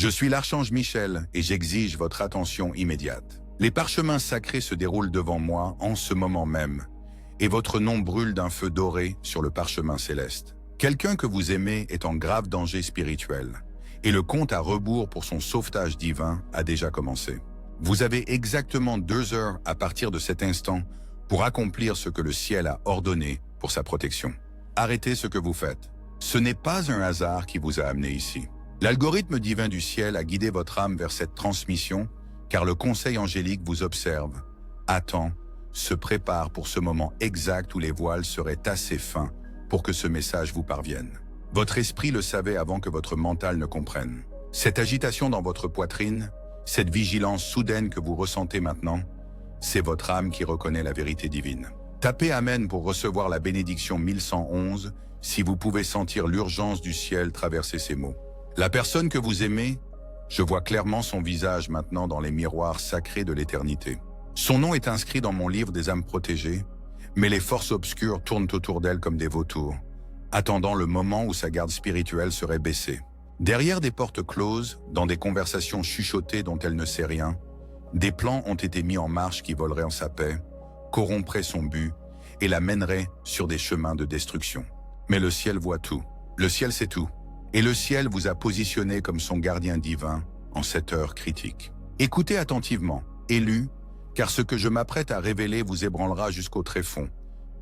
Je suis l'archange Michel et j'exige votre attention immédiate. Les parchemins sacrés se déroulent devant moi en ce moment même, et votre nom brûle d'un feu doré sur le parchemin céleste. Quelqu'un que vous aimez est en grave danger spirituel, et le compte à rebours pour son sauvetage divin a déjà commencé. Vous avez exactement 2 heures à partir de cet instant pour accomplir ce que le ciel a ordonné pour sa protection. Arrêtez ce que vous faites. Ce n'est pas un hasard qui vous a amené ici. L'algorithme divin du ciel a guidé votre âme vers cette transmission, car le conseil angélique vous observe, attend, se prépare pour ce moment exact où les voiles seraient assez fins pour que ce message vous parvienne. Votre esprit le savait avant que votre mental ne comprenne. Cette agitation dans votre poitrine, cette vigilance soudaine que vous ressentez maintenant, c'est votre âme qui reconnaît la vérité divine. Tapez Amen pour recevoir la bénédiction 1111 si vous pouvez sentir l'urgence du ciel traverser ces mots. La personne que vous aimez, je vois clairement son visage maintenant dans les miroirs sacrés de l'éternité. Son nom est inscrit dans mon livre des âmes protégées, mais les forces obscures tournent autour d'elle comme des vautours, attendant le moment où sa garde spirituelle serait baissée. Derrière des portes closes, dans des conversations chuchotées dont elle ne sait rien, des plans ont été mis en marche qui voleraient en sa paix, corrompraient son but et la mèneraient sur des chemins de destruction. Mais le ciel voit tout. Le ciel sait tout. Et le ciel vous a positionné comme son gardien divin en cette heure critique. Écoutez attentivement, élu, car ce que je m'apprête à révéler vous ébranlera jusqu'au tréfonds,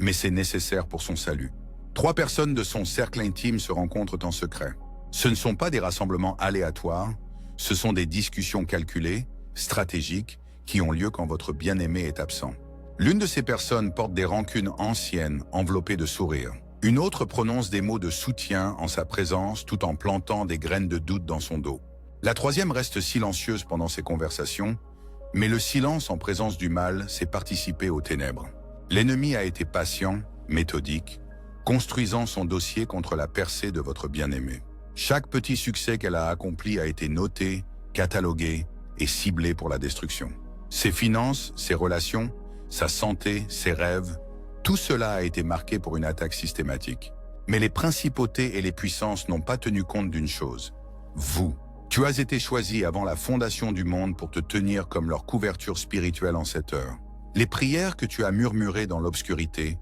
mais c'est nécessaire pour son salut. 3 personnes de son cercle intime se rencontrent en secret. Ce ne sont pas des rassemblements aléatoires, ce sont des discussions calculées, stratégiques, qui ont lieu quand votre bien-aimé est absent. L'une de ces personnes porte des rancunes anciennes enveloppées de sourires. Une autre prononce des mots de soutien en sa présence tout en plantant des graines de doute dans son dos. La troisième reste silencieuse pendant ces conversations, mais le silence en présence du mal, c'est participer aux ténèbres. L'ennemi a été patient, méthodique, construisant son dossier contre la percée de votre bien-aimé. Chaque petit succès qu'elle a accompli a été noté, catalogué et ciblé pour la destruction. Ses finances, ses relations, sa santé, ses rêves, tout cela a été marqué pour une attaque systématique. Mais les principautés et les puissances n'ont pas tenu compte d'une chose. Vous. Tu as été choisi avant la fondation du monde pour te tenir comme leur couverture spirituelle en cette heure. Les prières que tu as murmurées dans l'obscurité,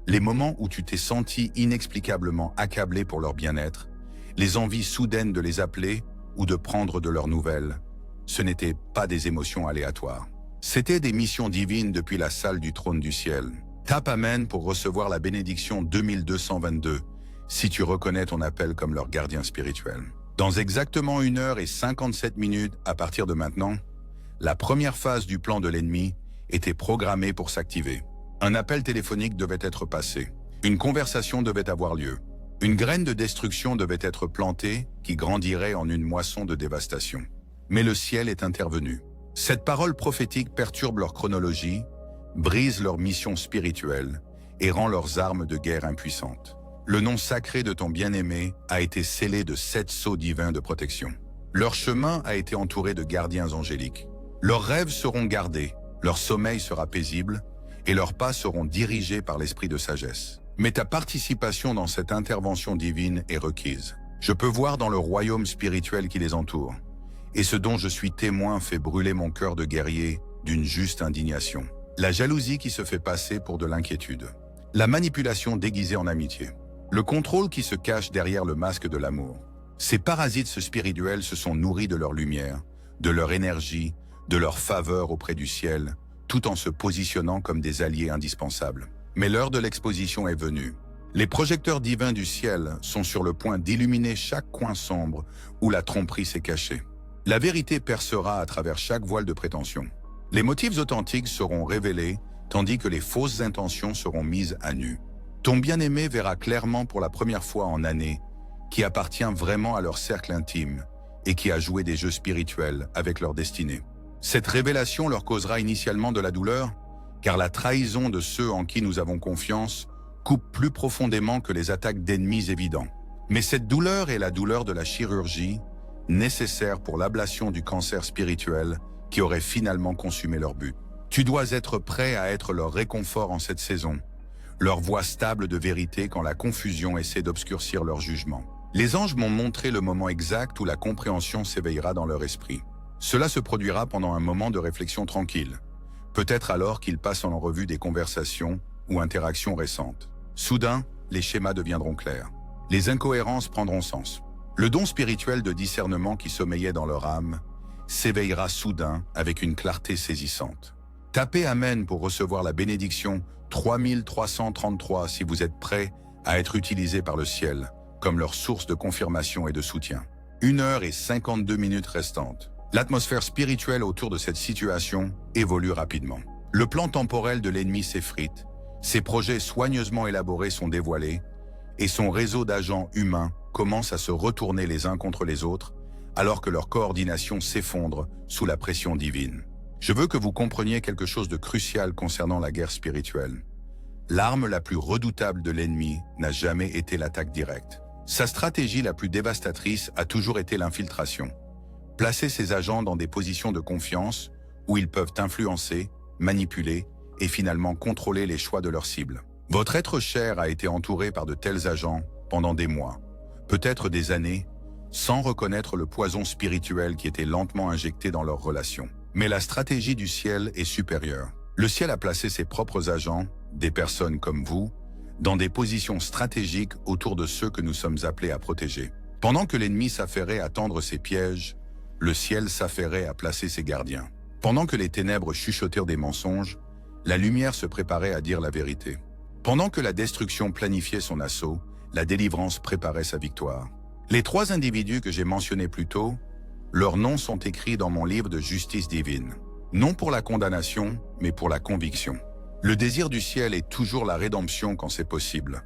les moments où tu t'es senti inexplicablement accablé pour leur bien-être, les envies soudaines de les appeler ou de prendre de leurs nouvelles, ce n'étaient pas des émotions aléatoires. C'étaient des missions divines depuis la salle du trône du ciel. Tape Amen pour recevoir la bénédiction 2222 si tu reconnais ton appel comme leur gardien spirituel. Dans exactement 1 heure et 57 minutes à partir de maintenant, la première phase du plan de l'ennemi était programmée pour s'activer. Un appel téléphonique devait être passé. Une conversation devait avoir lieu. Une graine de destruction devait être plantée qui grandirait en une moisson de dévastation. Mais le ciel est intervenu. Cette parole prophétique perturbe leur chronologie, brise leur mission spirituelle et rend leurs armes de guerre impuissantes. Le nom sacré de ton bien-aimé a été scellé de 7 sceaux divins de protection. Leur chemin a été entouré de gardiens angéliques. Leurs rêves seront gardés, leur sommeil sera paisible et leurs pas seront dirigés par l'esprit de sagesse. Mais ta participation dans cette intervention divine est requise. Je peux voir dans le royaume spirituel qui les entoure, et ce dont je suis témoin fait brûler mon cœur de guerrier d'une juste indignation. La jalousie qui se fait passer pour de l'inquiétude. La manipulation déguisée en amitié. Le contrôle qui se cache derrière le masque de l'amour. Ces parasites spirituels se sont nourris de leur lumière, de leur énergie, de leur faveur auprès du ciel, tout en se positionnant comme des alliés indispensables. Mais l'heure de l'exposition est venue. Les projecteurs divins du ciel sont sur le point d'illuminer chaque coin sombre où la tromperie s'est cachée. La vérité percera à travers chaque voile de prétention. Les motifs authentiques seront révélés, tandis que les fausses intentions seront mises à nu. Ton bien-aimé verra clairement pour la première fois en années qui appartient vraiment à leur cercle intime et qui a joué des jeux spirituels avec leur destinée. Cette révélation leur causera initialement de la douleur, car la trahison de ceux en qui nous avons confiance coupe plus profondément que les attaques d'ennemis évidents. Mais cette douleur est la douleur de la chirurgie, nécessaire pour l'ablation du cancer spirituel qui aurait finalement consumé leur but. Tu dois être prêt à être leur réconfort en cette saison, leur voix stable de vérité quand la confusion essaie d'obscurcir leur jugement. Les anges m'ont montré le moment exact où la compréhension s'éveillera dans leur esprit. Cela se produira pendant un moment de réflexion tranquille, peut-être alors qu'ils passent en revue des conversations ou interactions récentes. Soudain, les schémas deviendront clairs. Les incohérences prendront sens. Le don spirituel de discernement qui sommeillait dans leur âme s'éveillera soudain avec une clarté saisissante. Tapez Amen pour recevoir la bénédiction 3333 si vous êtes prêts à être utilisés par le ciel comme leur source de confirmation et de soutien. 1h52 restantes. L'atmosphère spirituelle autour de cette situation évolue rapidement. Le plan temporel de l'ennemi s'effrite, ses projets soigneusement élaborés sont dévoilés, et son réseau d'agents humains commence à se retourner les uns contre les autres, alors que leur coordination s'effondre sous la pression divine. Je veux que vous compreniez quelque chose de crucial concernant la guerre spirituelle. L'arme la plus redoutable de l'ennemi n'a jamais été l'attaque directe. Sa stratégie la plus dévastatrice a toujours été l'infiltration. Placer ses agents dans des positions de confiance où ils peuvent influencer, manipuler et finalement contrôler les choix de leurs cibles. Votre être cher a été entouré par de tels agents pendant des mois, peut-être des années, sans reconnaître le poison spirituel qui était lentement injecté dans leurs relations. Mais la stratégie du ciel est supérieure. Le ciel a placé ses propres agents, des personnes comme vous, dans des positions stratégiques autour de ceux que nous sommes appelés à protéger. Pendant que l'ennemi s'affairait à tendre ses pièges, le ciel s'affairait à placer ses gardiens. Pendant que les ténèbres chuchotèrent des mensonges, la lumière se préparait à dire la vérité. Pendant que la destruction planifiait son assaut, la délivrance préparait sa victoire. Les 3 individus que j'ai mentionnés plus tôt, leurs noms sont écrits dans mon livre de justice divine. Non pour la condamnation, mais pour la conviction. Le désir du ciel est toujours la rédemption quand c'est possible,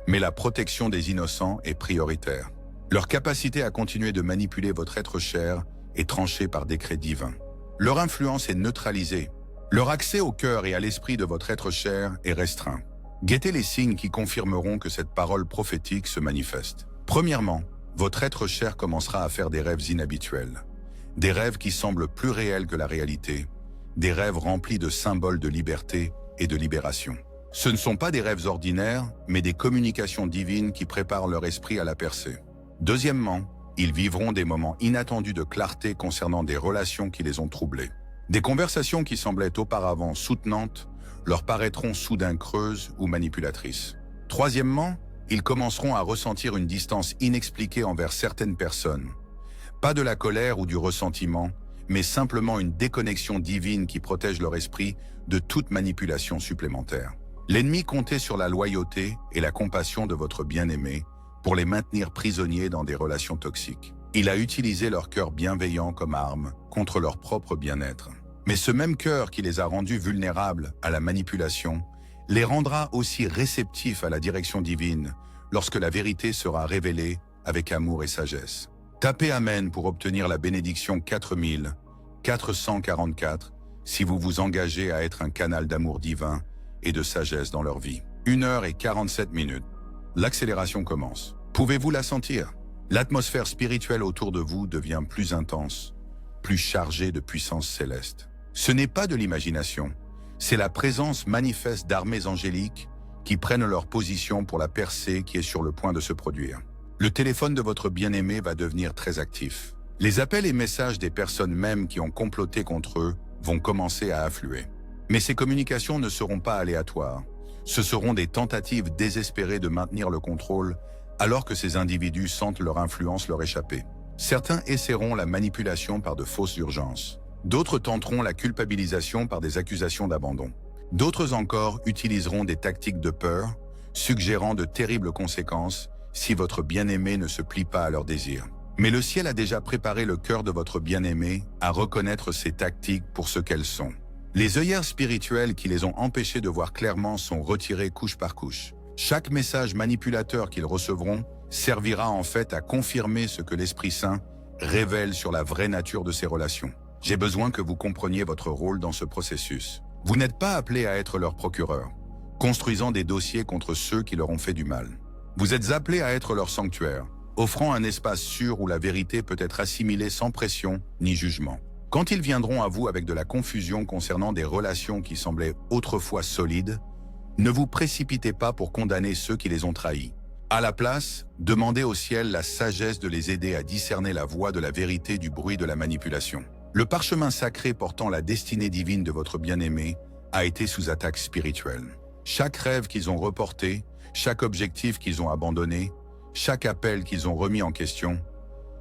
mais la protection des innocents est prioritaire. Leur capacité à continuer de manipuler votre être cher est tranchée par décret divin. Leur influence est neutralisée. Leur accès au cœur et à l'esprit de votre être cher est restreint. Guettez les signes qui confirmeront que cette parole prophétique se manifeste. Premièrement, votre être cher commencera à faire des rêves inhabituels. Des rêves qui semblent plus réels que la réalité. Des rêves remplis de symboles de liberté et de libération. Ce ne sont pas des rêves ordinaires, mais des communications divines qui préparent leur esprit à la percée. Deuxièmement, ils vivront des moments inattendus de clarté concernant des relations qui les ont troublés. Des conversations qui semblaient auparavant soutenantes leur paraîtront soudain creuses ou manipulatrices. Troisièmement, ils commenceront à ressentir une distance inexpliquée envers certaines personnes. Pas de la colère ou du ressentiment, mais simplement une déconnexion divine qui protège leur esprit de toute manipulation supplémentaire. L'ennemi comptait sur la loyauté et la compassion de votre bien-aimé pour les maintenir prisonniers dans des relations toxiques. Il a utilisé leur cœur bienveillant comme arme contre leur propre bien-être. Mais ce même cœur qui les a rendus vulnérables à la manipulation les rendra aussi réceptifs à la direction divine lorsque la vérité sera révélée avec amour et sagesse. Tapez Amen pour obtenir la bénédiction 4444 si vous vous engagez à être un canal d'amour divin et de sagesse dans leur vie. 1h47. L'accélération commence. Pouvez-vous la sentir? L'atmosphère spirituelle autour de vous devient plus intense, plus chargée de puissance céleste. Ce n'est pas de l'imagination, c'est la présence manifeste d'armées angéliques qui prennent leur position pour la percée qui est sur le point de se produire. Le téléphone de votre bien-aimé va devenir très actif. Les appels et messages des personnes même qui ont comploté contre eux vont commencer à affluer. Mais ces communications ne seront pas aléatoires. Ce seront des tentatives désespérées de maintenir le contrôle alors que ces individus sentent leur influence leur échapper. Certains essaieront la manipulation par de fausses urgences. D'autres tenteront la culpabilisation par des accusations d'abandon. D'autres encore utiliseront des tactiques de peur, suggérant de terribles conséquences si votre bien-aimé ne se plie pas à leurs désirs. Mais le ciel a déjà préparé le cœur de votre bien-aimé à reconnaître ces tactiques pour ce qu'elles sont. Les œillères spirituelles qui les ont empêchés de voir clairement sont retirées couche par couche. Chaque message manipulateur qu'ils recevront servira en fait à confirmer ce que l'Esprit Saint révèle sur la vraie nature de ces relations. J'ai besoin que vous compreniez votre rôle dans ce processus. Vous n'êtes pas appelés à être leur procureur, construisant des dossiers contre ceux qui leur ont fait du mal. Vous êtes appelés à être leur sanctuaire, offrant un espace sûr où la vérité peut être assimilée sans pression ni jugement. Quand ils viendront à vous avec de la confusion concernant des relations qui semblaient autrefois solides, ne vous précipitez pas pour condamner ceux qui les ont trahis. À la place, demandez au ciel la sagesse de les aider à discerner la voie de la vérité du bruit de la manipulation. Le parchemin sacré portant la destinée divine de votre bien-aimé a été sous attaque spirituelle. Chaque rêve qu'ils ont reporté, chaque objectif qu'ils ont abandonné, chaque appel qu'ils ont remis en question,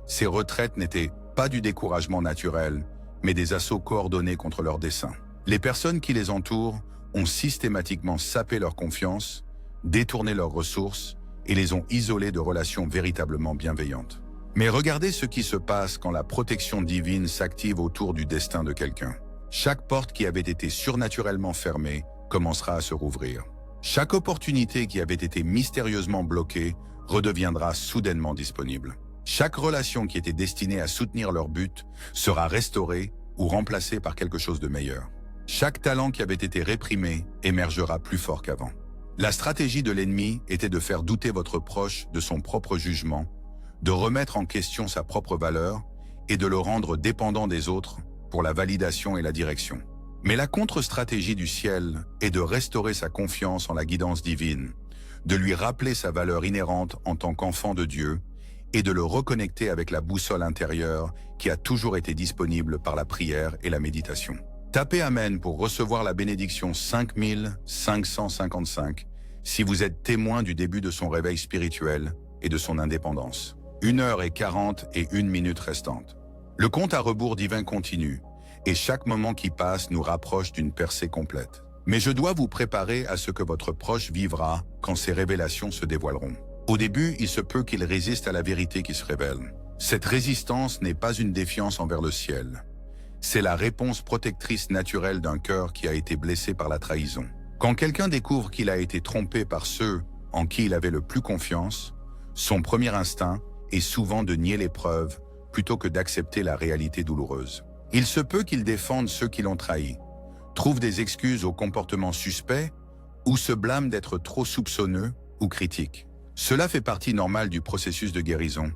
ces retraites n'étaient pas du découragement naturel, mais des assauts coordonnés contre leurs desseins. Les personnes qui les entourent ont systématiquement sapé leur confiance, détourné leurs ressources et les ont isolés de relations véritablement bienveillantes. Mais regardez ce qui se passe quand la protection divine s'active autour du destin de quelqu'un. Chaque porte qui avait été surnaturellement fermée commencera à se rouvrir. Chaque opportunité qui avait été mystérieusement bloquée redeviendra soudainement disponible. Chaque relation qui était destinée à soutenir leur but sera restaurée ou remplacée par quelque chose de meilleur. Chaque talent qui avait été réprimé émergera plus fort qu'avant. La stratégie de l'ennemi était de faire douter votre proche de son propre jugement, de remettre en question sa propre valeur et de le rendre dépendant des autres pour la validation et la direction. Mais la contre-stratégie du ciel est de restaurer sa confiance en la guidance divine, de lui rappeler sa valeur inhérente en tant qu'enfant de Dieu et de le reconnecter avec la boussole intérieure qui a toujours été disponible par la prière et la méditation. Tapez Amen pour recevoir la bénédiction 5555 si vous êtes témoin du début de son réveil spirituel et de son indépendance. 1h40 et 1 minute restantes. Le compte à rebours divin continue et chaque moment qui passe nous rapproche d'une percée complète. Mais je dois vous préparer à ce que votre proche vivra quand ces révélations se dévoileront. Au début, il se peut qu'il résiste à la vérité qui se révèle. Cette résistance n'est pas une défiance envers le ciel. C'est la réponse protectrice naturelle d'un cœur qui a été blessé par la trahison. Quand quelqu'un découvre qu'il a été trompé par ceux en qui il avait le plus confiance, son premier instinct est souvent de nier les preuves plutôt que d'accepter la réalité douloureuse. Il se peut qu'il défende ceux qui l'ont trahi, trouve des excuses au comportement suspect ou se blâme d'être trop soupçonneux ou critique. Cela fait partie normale du processus de guérison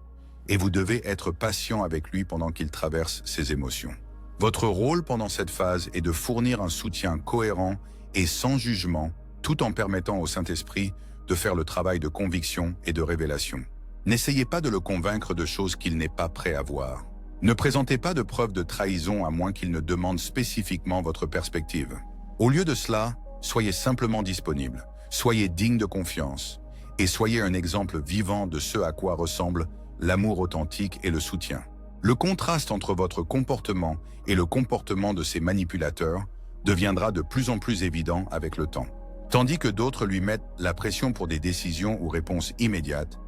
et vous devez être patient avec lui pendant qu'il traverse ses émotions. Votre rôle pendant cette phase est de fournir un soutien cohérent et sans jugement, tout en permettant au Saint-Esprit de faire le travail de conviction et de révélation. N'essayez pas de le convaincre de choses qu'il n'est pas prêt à voir. Ne présentez pas de preuves de trahison à moins qu'il ne demande spécifiquement votre perspective. Au lieu de cela, soyez simplement disponible, soyez digne de confiance et soyez un exemple vivant de ce à quoi ressemble l'amour authentique et le soutien. Le contraste entre votre comportement et le comportement de ces manipulateurs deviendra de plus en plus évident avec le temps. Tandis que d'autres lui mettent la pression pour des décisions ou réponses immédiates,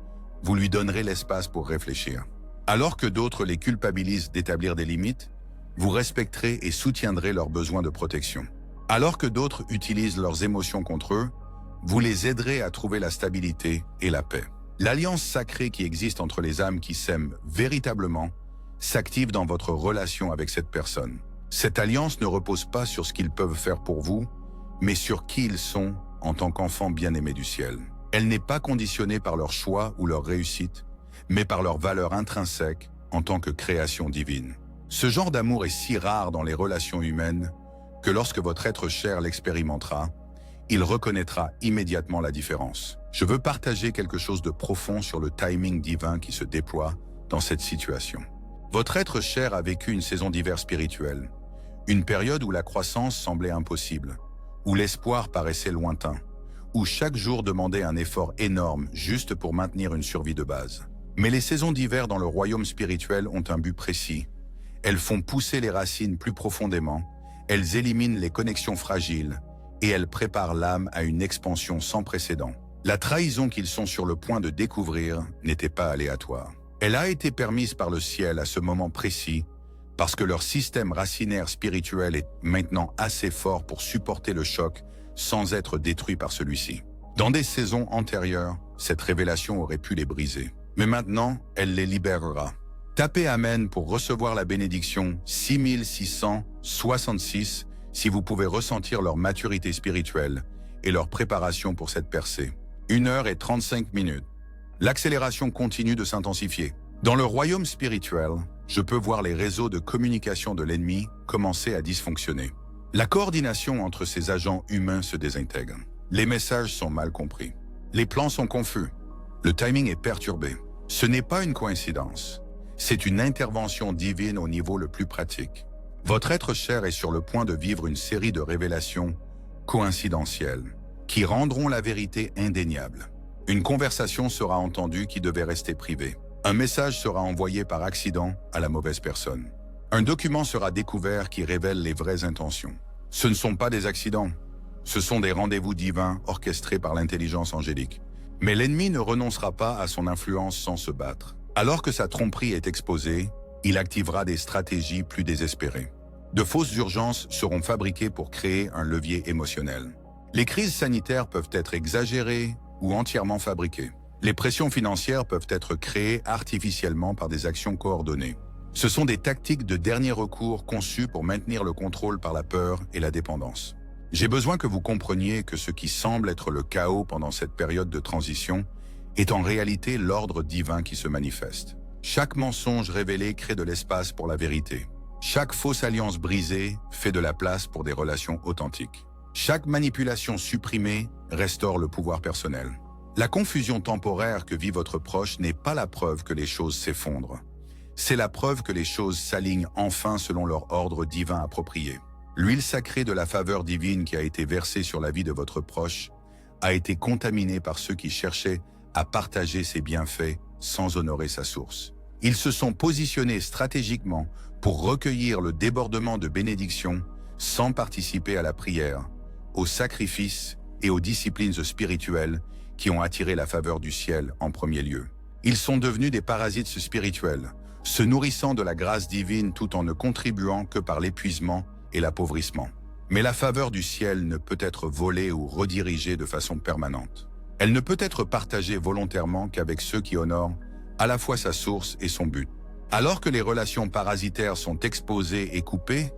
vous lui donnerez l'espace pour réfléchir. Alors que d'autres les culpabilisent d'établir des limites, vous respecterez et soutiendrez leurs besoins de protection. Alors que d'autres utilisent leurs émotions contre eux, vous les aiderez à trouver la stabilité et la paix. L'alliance sacrée qui existe entre les âmes qui s'aiment véritablement s'active dans votre relation avec cette personne. Cette alliance ne repose pas sur ce qu'ils peuvent faire pour vous, mais sur qui ils sont en tant qu'enfants bien-aimés du ciel. Elle n'est pas conditionnée par leur choix ou leur réussite, mais par leur valeur intrinsèque en tant que création divine. Ce genre d'amour est si rare dans les relations humaines que lorsque votre être cher l'expérimentera, il reconnaîtra immédiatement la différence. Je veux partager quelque chose de profond sur le timing divin qui se déploie dans cette situation. Votre être cher a vécu une saison d'hiver spirituelle, une période où la croissance semblait impossible, où l'espoir paraissait lointain, où chaque jour demandait un effort énorme juste pour maintenir une survie de base. Mais les saisons d'hiver dans le royaume spirituel ont un but précis. Elles font pousser les racines plus profondément, elles éliminent les connexions fragiles et elles préparent l'âme à une expansion sans précédent. La trahison qu'ils sont sur le point de découvrir n'était pas aléatoire. Elle a été permise par le ciel à ce moment précis parce que leur système racinaire spirituel est maintenant assez fort pour supporter le choc sans être détruit par celui-ci. Dans des saisons antérieures, cette révélation aurait pu les briser. Mais maintenant, elle les libérera. Tapez Amen pour recevoir la bénédiction 6666 si vous pouvez ressentir leur maturité spirituelle et leur préparation pour cette percée. 1h35. L'accélération continue de s'intensifier. Dans le royaume spirituel, je peux voir les réseaux de communication de l'ennemi commencer à dysfonctionner. La coordination entre ces agents humains se désintègre. Les messages sont mal compris. Les plans sont confus. Le timing est perturbé. Ce n'est pas une coïncidence. C'est une intervention divine au niveau le plus pratique. Votre être cher est sur le point de vivre une série de révélations coïncidentielles qui rendront la vérité indéniable. Une conversation sera entendue qui devait rester privée. Un message sera envoyé par accident à la mauvaise personne. Un document sera découvert qui révèle les vraies intentions. Ce ne sont pas des accidents. Ce sont des rendez-vous divins orchestrés par l'intelligence angélique. Mais l'ennemi ne renoncera pas à son influence sans se battre. Alors que sa tromperie est exposée, il activera des stratégies plus désespérées. De fausses urgences seront fabriquées pour créer un levier émotionnel. Les crises sanitaires peuvent être exagérées ou entièrement fabriquées. Les pressions financières peuvent être créées artificiellement par des actions coordonnées. Ce sont des tactiques de dernier recours conçues pour maintenir le contrôle par la peur et la dépendance. J'ai besoin que vous compreniez que ce qui semble être le chaos pendant cette période de transition est en réalité l'ordre divin qui se manifeste. Chaque mensonge révélé crée de l'espace pour la vérité. Chaque fausse alliance brisée fait de la place pour des relations authentiques. Chaque manipulation supprimée restaure le pouvoir personnel. La confusion temporaire que vit votre proche n'est pas la preuve que les choses s'effondrent. C'est la preuve que les choses s'alignent enfin selon leur ordre divin approprié. L'huile sacrée de la faveur divine qui a été versée sur la vie de votre proche a été contaminée par ceux qui cherchaient à partager ses bienfaits sans honorer sa source. Ils se sont positionnés stratégiquement pour recueillir le débordement de bénédictions sans participer à la prière, au sacrifice et aux disciplines spirituelles qui ont attiré la faveur du ciel en premier lieu. Ils sont devenus des parasites spirituels, se nourrissant de la grâce divine tout en ne contribuant que par l'épuisement et l'appauvrissement. Mais la faveur du ciel ne peut être volée ou redirigée de façon permanente. Elle ne peut être partagée volontairement qu'avec ceux qui honorent à la fois sa source et son but. Alors que les relations parasitaires sont exposées et coupées,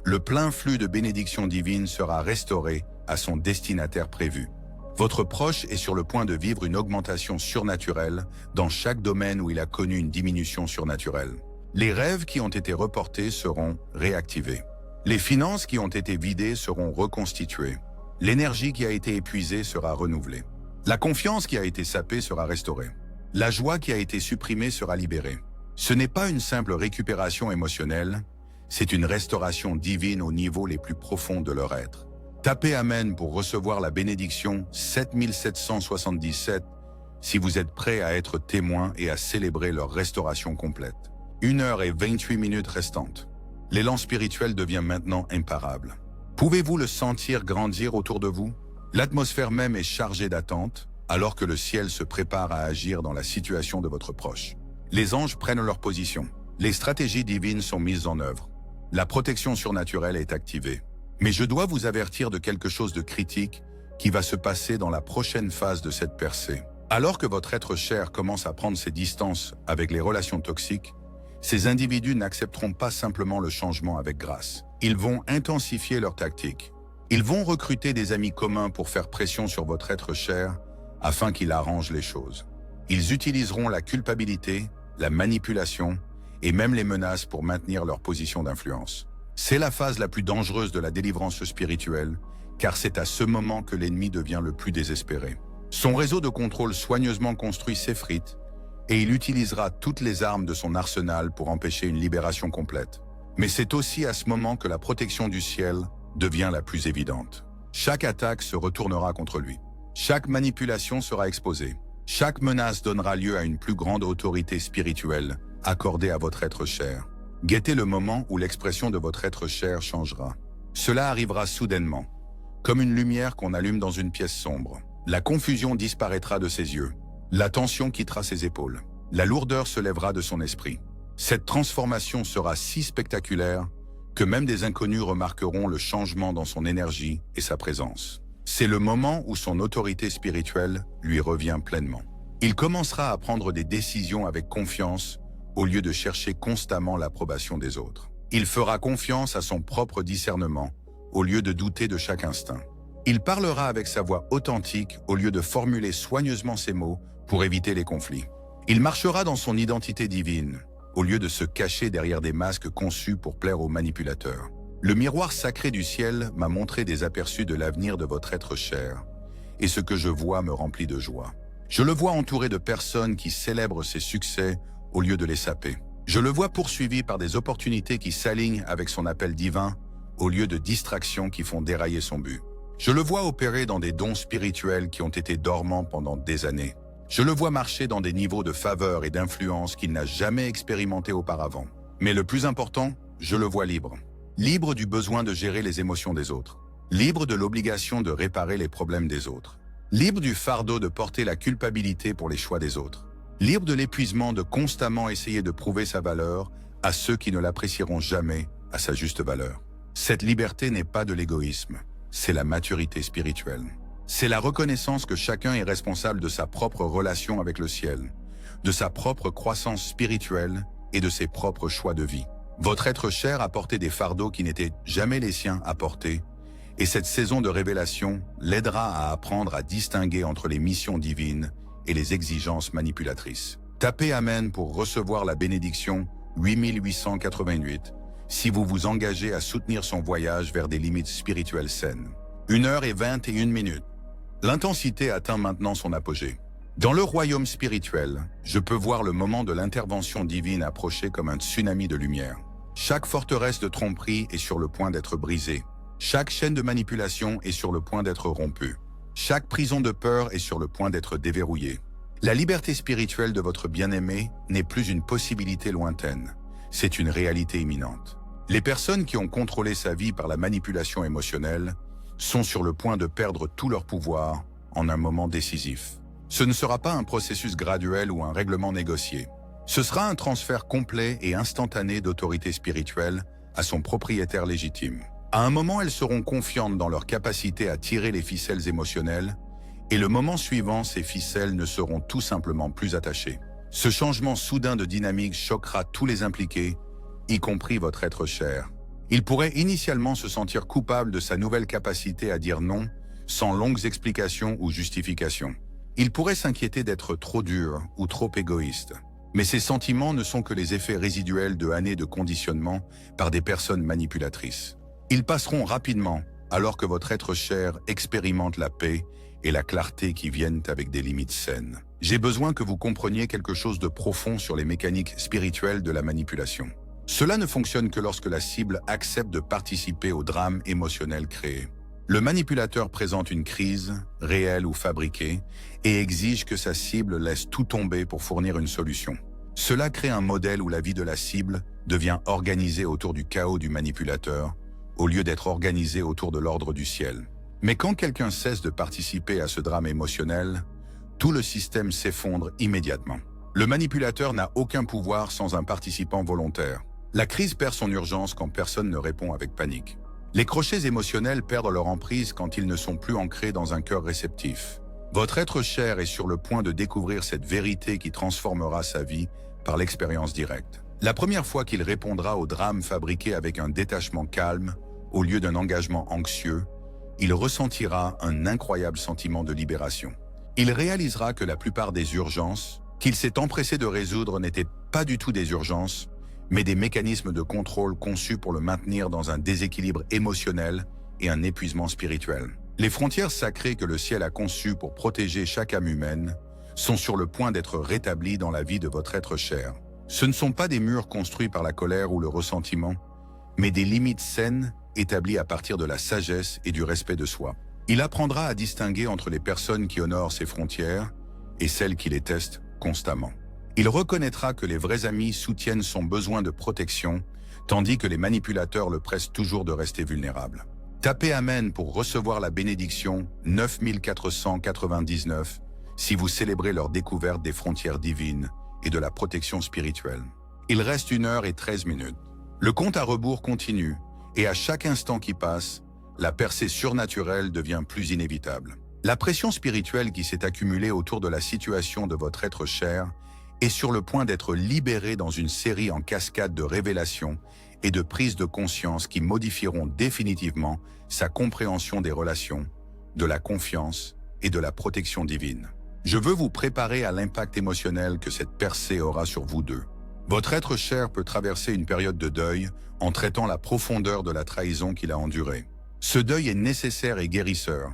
le plein flux de bénédictions divines sera restauré à son destinataire prévu. Votre proche est sur le point de vivre une augmentation surnaturelle dans chaque domaine où il a connu une diminution surnaturelle. Les rêves qui ont été reportés seront réactivés. Les finances qui ont été vidées seront reconstituées. L'énergie qui a été épuisée sera renouvelée. La confiance qui a été sapée sera restaurée. La joie qui a été supprimée sera libérée. Ce n'est pas une simple récupération émotionnelle, c'est une restauration divine au niveau les plus profonds de leur être. Tapez Amen pour recevoir la bénédiction 7777 si vous êtes prêt à être témoin et à célébrer leur restauration complète. 1h28 restantes. L'élan spirituel devient maintenant imparable. Pouvez-vous le sentir grandir autour de vous? L'atmosphère même est chargée d'attente, alors que le ciel se prépare à agir dans la situation de votre proche. Les anges prennent leur position. Les stratégies divines sont mises en œuvre. La protection surnaturelle est activée. Mais je dois vous avertir de quelque chose de critique qui va se passer dans la prochaine phase de cette percée. Alors que votre être cher commence à prendre ses distances avec les relations toxiques, ces individus n'accepteront pas simplement le changement avec grâce. Ils vont intensifier leurs tactiques. Ils vont recruter des amis communs pour faire pression sur votre être cher afin qu'il arrange les choses. Ils utiliseront la culpabilité, la manipulation et même les menaces pour maintenir leur position d'influence. C'est la phase la plus dangereuse de la délivrance spirituelle, car c'est à ce moment que l'ennemi devient le plus désespéré. Son réseau de contrôle soigneusement construit s'effrite, et il utilisera toutes les armes de son arsenal pour empêcher une libération complète. Mais c'est aussi à ce moment que la protection du ciel devient la plus évidente. Chaque attaque se retournera contre lui. Chaque manipulation sera exposée. Chaque menace donnera lieu à une plus grande autorité spirituelle accordée à votre être cher. Guettez le moment où l'expression de votre être cher changera. Cela arrivera soudainement, comme une lumière qu'on allume dans une pièce sombre. La confusion disparaîtra de ses yeux. La tension quittera ses épaules. La lourdeur se lèvera de son esprit. Cette transformation sera si spectaculaire que même des inconnus remarqueront le changement dans son énergie et sa présence. C'est le moment où son autorité spirituelle lui revient pleinement. Il commencera à prendre des décisions avec confiance au lieu de chercher constamment l'approbation des autres. Il fera confiance à son propre discernement au lieu de douter de chaque instinct. Il parlera avec sa voix authentique au lieu de formuler soigneusement ses mots pour éviter les conflits. Il marchera dans son identité divine au lieu de se cacher derrière des masques conçus pour plaire aux manipulateurs. Le miroir sacré du ciel m'a montré des aperçus de l'avenir de votre être cher, et ce que je vois me remplit de joie. Je le vois entouré de personnes qui célèbrent ses succès au lieu de les saper. Je le vois poursuivi par des opportunités qui s'alignent avec son appel divin au lieu de distractions qui font dérailler son but. Je le vois opérer dans des dons spirituels qui ont été dormants pendant des années. Je le vois marcher dans des niveaux de faveur et d'influence qu'il n'a jamais expérimentés auparavant. Mais le plus important, je le vois libre. Libre du besoin de gérer les émotions des autres. Libre de l'obligation de réparer les problèmes des autres. Libre du fardeau de porter la culpabilité pour les choix des autres. Libre de l'épuisement de constamment essayer de prouver sa valeur à ceux qui ne l'apprécieront jamais à sa juste valeur. Cette liberté n'est pas de l'égoïsme, c'est la maturité spirituelle. C'est la reconnaissance que chacun est responsable de sa propre relation avec le ciel, de sa propre croissance spirituelle et de ses propres choix de vie. Votre être cher a porté des fardeaux qui n'étaient jamais les siens à porter, et cette saison de révélation l'aidera à apprendre à distinguer entre les missions divines et les exigences manipulatrices. Tapez Amen pour recevoir la bénédiction 8888 si vous vous engagez à soutenir son voyage vers des limites spirituelles saines. 1h21. L'intensité atteint maintenant son apogée. Dans le royaume spirituel, je peux voir le moment de l'intervention divine approcher comme un tsunami de lumière. Chaque forteresse de tromperie est sur le point d'être brisée. Chaque chaîne de manipulation est sur le point d'être rompue. Chaque prison de peur est sur le point d'être déverrouillée. La liberté spirituelle de votre bien-aimé n'est plus une possibilité lointaine. C'est une réalité imminente. Les personnes qui ont contrôlé sa vie par la manipulation émotionnelle sont sur le point de perdre tout leur pouvoir en un moment décisif. Ce ne sera pas un processus graduel ou un règlement négocié. Ce sera un transfert complet et instantané d'autorité spirituelle à son propriétaire légitime. À un moment, elles seront confiantes dans leur capacité à tirer les ficelles émotionnelles, et le moment suivant, ces ficelles ne seront tout simplement plus attachées. Ce changement soudain de dynamique choquera tous les impliqués, y compris votre être cher. Il pourrait initialement se sentir coupable de sa nouvelle capacité à dire non, sans longues explications ou justifications. Il pourrait s'inquiéter d'être trop dur ou trop égoïste. Mais ces sentiments ne sont que les effets résiduels de années de conditionnement par des personnes manipulatrices. Ils passeront rapidement, alors que votre être cher expérimente la paix et la clarté qui viennent avec des limites saines. J'ai besoin que vous compreniez quelque chose de profond sur les mécaniques spirituelles de la manipulation. Cela ne fonctionne que lorsque la cible accepte de participer au drame émotionnel créé. Le manipulateur présente une crise, réelle ou fabriquée, et exige que sa cible laisse tout tomber pour fournir une solution. Cela crée un modèle où la vie de la cible devient organisée autour du chaos du manipulateur, au lieu d'être organisée autour de l'ordre du ciel. Mais quand quelqu'un cesse de participer à ce drame émotionnel, tout le système s'effondre immédiatement. Le manipulateur n'a aucun pouvoir sans un participant volontaire. La crise perd son urgence quand personne ne répond avec panique. Les crochets émotionnels perdent leur emprise quand ils ne sont plus ancrés dans un cœur réceptif. Votre être cher est sur le point de découvrir cette vérité qui transformera sa vie par l'expérience directe. La première fois qu'il répondra au drame fabriqué avec un détachement calme, au lieu d'un engagement anxieux, il ressentira un incroyable sentiment de libération. Il réalisera que la plupart des urgences qu'il s'est empressé de résoudre n'étaient pas du tout des urgences, mais des mécanismes de contrôle conçus pour le maintenir dans un déséquilibre émotionnel et un épuisement spirituel. Les frontières sacrées que le ciel a conçues pour protéger chaque âme humaine sont sur le point d'être rétablies dans la vie de votre être cher. Ce ne sont pas des murs construits par la colère ou le ressentiment, mais des limites saines établies à partir de la sagesse et du respect de soi. Il apprendra à distinguer entre les personnes qui honorent ses frontières et celles qui les testent constamment. Il reconnaîtra que les vrais amis soutiennent son besoin de protection, tandis que les manipulateurs le pressent toujours de rester vulnérable. Tapez Amen pour recevoir la bénédiction 9499 si vous célébrez leur découverte des frontières divines et de la protection spirituelle. Il reste 1h13. Le compte à rebours continue, et à chaque instant qui passe, la percée surnaturelle devient plus inévitable. La pression spirituelle qui s'est accumulée autour de la situation de votre être cher est sur le point d'être libérée dans une série en cascade de révélations et de prises de conscience qui modifieront définitivement sa compréhension des relations, de la confiance et de la protection divine. Je veux vous préparer à l'impact émotionnel que cette percée aura sur vous deux. Votre être cher peut traverser une période de deuil en traitant la profondeur de la trahison qu'il a endurée. Ce deuil est nécessaire et guérisseur.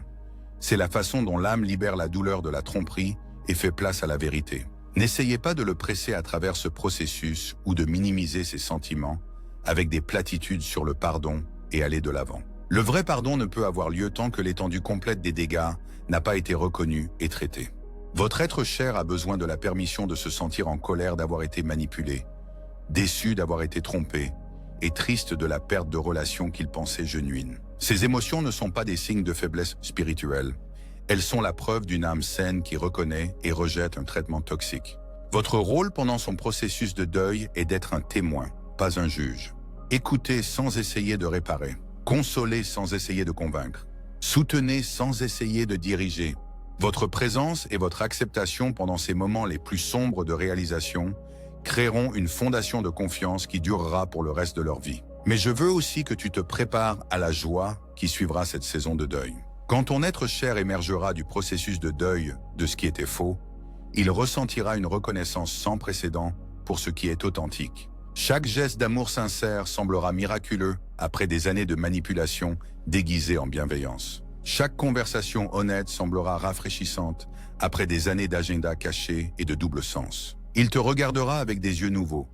C'est la façon dont l'âme libère la douleur de la tromperie et fait place à la vérité. N'essayez pas de le presser à travers ce processus ou de minimiser ses sentiments avec des platitudes sur le pardon et aller de l'avant. Le vrai pardon ne peut avoir lieu tant que l'étendue complète des dégâts n'a pas été reconnue et traitée. Votre être cher a besoin de la permission de se sentir en colère d'avoir été manipulé, déçu d'avoir été trompé et triste de la perte de relations qu'il pensait genuines. Ces émotions ne sont pas des signes de faiblesse spirituelle. Elles sont la preuve d'une âme saine qui reconnaît et rejette un traitement toxique. Votre rôle pendant son processus de deuil est d'être un témoin, pas un juge. Écoutez sans essayer de réparer. Consolez sans essayer de convaincre. Soutenez sans essayer de diriger. Votre présence et votre acceptation pendant ces moments les plus sombres de réalisation créeront une fondation de confiance qui durera pour le reste de leur vie. Mais je veux aussi que tu te prépares à la joie qui suivra cette saison de deuil. Quand ton être cher émergera du processus de deuil de ce qui était faux, il ressentira une reconnaissance sans précédent pour ce qui est authentique. Chaque geste d'amour sincère semblera miraculeux après des années de manipulation déguisée en bienveillance. Chaque conversation honnête semblera rafraîchissante après des années d'agenda caché et de double sens. Il te regardera avec des yeux nouveaux,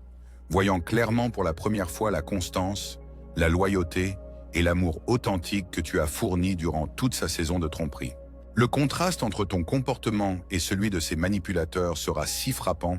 voyant clairement pour la première fois la constance, la loyauté et l'amour authentique que tu as fourni durant toute sa saison de tromperie. Le contraste entre ton comportement et celui de ces manipulateurs sera si frappant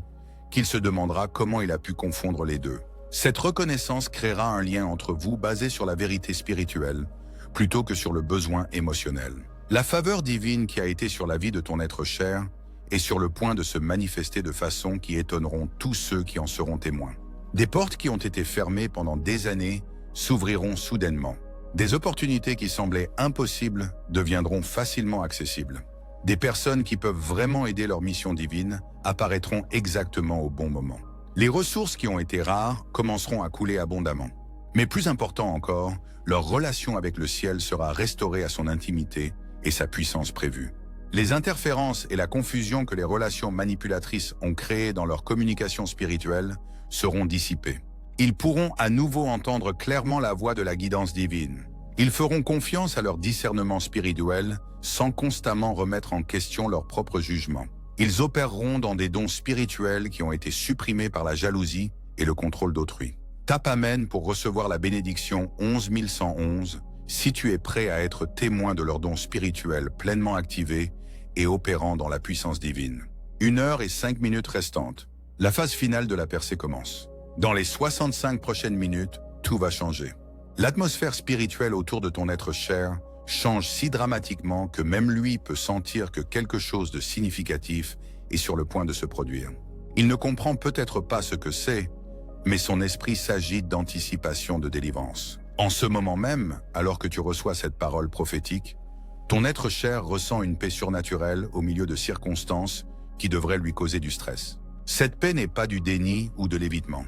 qu'il se demandera comment il a pu confondre les deux. Cette reconnaissance créera un lien entre vous basé sur la vérité spirituelle plutôt que sur le besoin émotionnel. La faveur divine qui a été sur la vie de ton être cher est sur le point de se manifester de façon qui étonneront tous ceux qui en seront témoins. Des portes qui ont été fermées pendant des années s'ouvriront soudainement. Des opportunités qui semblaient impossibles deviendront facilement accessibles. Des personnes qui peuvent vraiment aider leur mission divine apparaîtront exactement au bon moment. Les ressources qui ont été rares commenceront à couler abondamment. Mais plus important encore, leur relation avec le ciel sera restaurée à son intimité et sa puissance prévue. Les interférences et la confusion que les relations manipulatrices ont créées dans leur communication spirituelle seront dissipées. Ils pourront à nouveau entendre clairement la voix de la guidance divine. Ils feront confiance à leur discernement spirituel sans constamment remettre en question leur propre jugement. Ils opéreront dans des dons spirituels qui ont été supprimés par la jalousie et le contrôle d'autrui. Tape Amen pour recevoir la bénédiction 11111 si tu es prêt à être témoin de leurs dons spirituels pleinement activés et opérant dans la puissance divine. 1 heure et 5 minutes restantes. La phase finale de la percée commence. Dans les 65 prochaines minutes, tout va changer. L'atmosphère spirituelle autour de ton être cher change si dramatiquement que même lui peut sentir que quelque chose de significatif est sur le point de se produire. Il ne comprend peut-être pas ce que c'est, mais son esprit s'agite d'anticipation de délivrance. En ce moment même, alors que tu reçois cette parole prophétique, ton être cher ressent une paix surnaturelle au milieu de circonstances qui devraient lui causer du stress. Cette paix n'est pas du déni ou de l'évitement.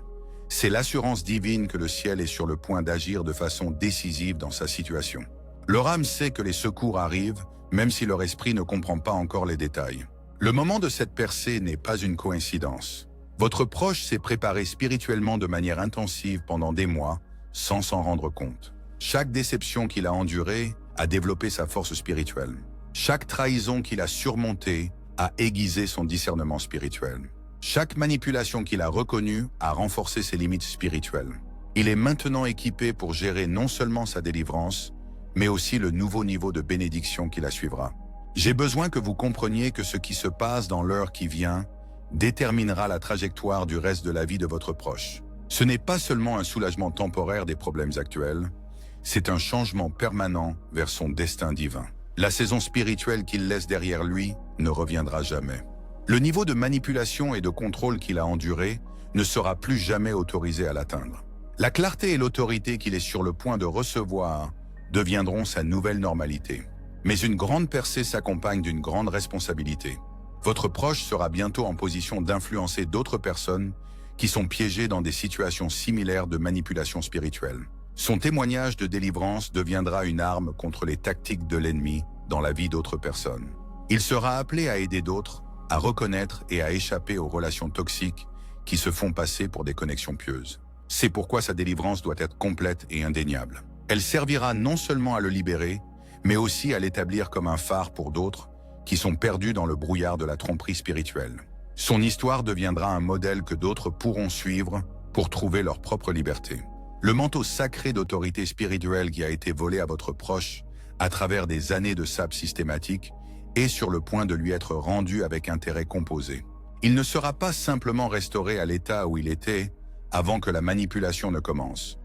C'est l'assurance divine que le ciel est sur le point d'agir de façon décisive dans sa situation. Leur âme sait que les secours arrivent, même si leur esprit ne comprend pas encore les détails. Le moment de cette percée n'est pas une coïncidence. Votre proche s'est préparé spirituellement de manière intensive pendant des mois, sans s'en rendre compte. Chaque déception qu'il a endurée a développé sa force spirituelle. Chaque trahison qu'il a surmontée a aiguisé son discernement spirituel. Chaque manipulation qu'il a reconnue a renforcé ses limites spirituelles. Il est maintenant équipé pour gérer non seulement sa délivrance, mais aussi le nouveau niveau de bénédiction qui la suivra. J'ai besoin que vous compreniez que ce qui se passe dans l'heure qui vient déterminera la trajectoire du reste de la vie de votre proche. Ce n'est pas seulement un soulagement temporaire des problèmes actuels, c'est un changement permanent vers son destin divin. La saison spirituelle qu'il laisse derrière lui ne reviendra jamais. Le niveau de manipulation et de contrôle qu'il a enduré ne sera plus jamais autorisé à l'atteindre. La clarté et l'autorité qu'il est sur le point de recevoir deviendront sa nouvelle normalité. Mais une grande percée s'accompagne d'une grande responsabilité. Votre proche sera bientôt en position d'influencer d'autres personnes qui sont piégées dans des situations similaires de manipulation spirituelle. Son témoignage de délivrance deviendra une arme contre les tactiques de l'ennemi dans la vie d'autres personnes. Il sera appelé à aider d'autres, à reconnaître et à échapper aux relations toxiques qui se font passer pour des connexions pieuses. C'est pourquoi sa délivrance doit être complète et indéniable. Elle servira non seulement à le libérer, mais aussi à l'établir comme un phare pour d'autres qui sont perdus dans le brouillard de la tromperie spirituelle. Son histoire deviendra un modèle que d'autres pourront suivre pour trouver leur propre liberté. Le manteau sacré d'autorité spirituelle qui a été volé à votre proche à travers des années de sape systématique est sur le point de lui être rendu avec intérêt composé. Il ne sera pas simplement restauré à l'état où il était avant que la manipulation ne commence.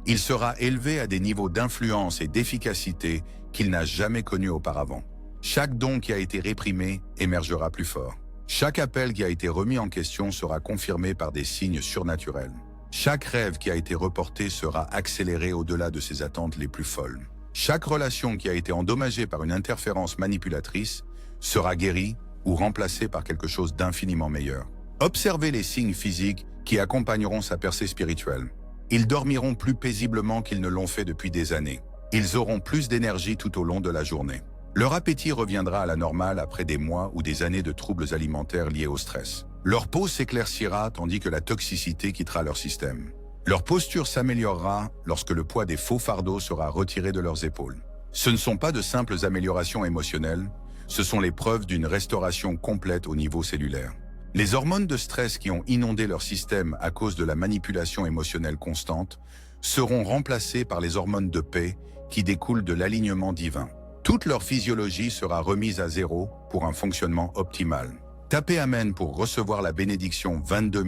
Il sera élevé à des niveaux d'influence et d'efficacité qu'il n'a jamais connus auparavant. Chaque don qui a été réprimé émergera plus fort. Chaque appel qui a été remis en question sera confirmé par des signes surnaturels. Chaque rêve qui a été reporté sera accéléré au-delà de ses attentes les plus folles. Chaque relation qui a été endommagée par une interférence manipulatrice sera guérie ou remplacée par quelque chose d'infiniment meilleur. Observez les signes physiques qui accompagneront sa percée spirituelle. Ils dormiront plus paisiblement qu'ils ne l'ont fait depuis des années. Ils auront plus d'énergie tout au long de la journée. Leur appétit reviendra à la normale après des mois ou des années de troubles alimentaires liés au stress. Leur peau s'éclaircira tandis que la toxicité quittera leur système. Leur posture s'améliorera lorsque le poids des faux fardeaux sera retiré de leurs épaules. Ce ne sont pas de simples améliorations émotionnelles, ce sont les preuves d'une restauration complète au niveau cellulaire. Les hormones de stress qui ont inondé leur système à cause de la manipulation émotionnelle constante seront remplacées par les hormones de paix qui découlent de l'alignement divin. Toute leur physiologie sera remise à zéro pour un fonctionnement optimal. Tapez Amen pour recevoir la bénédiction 22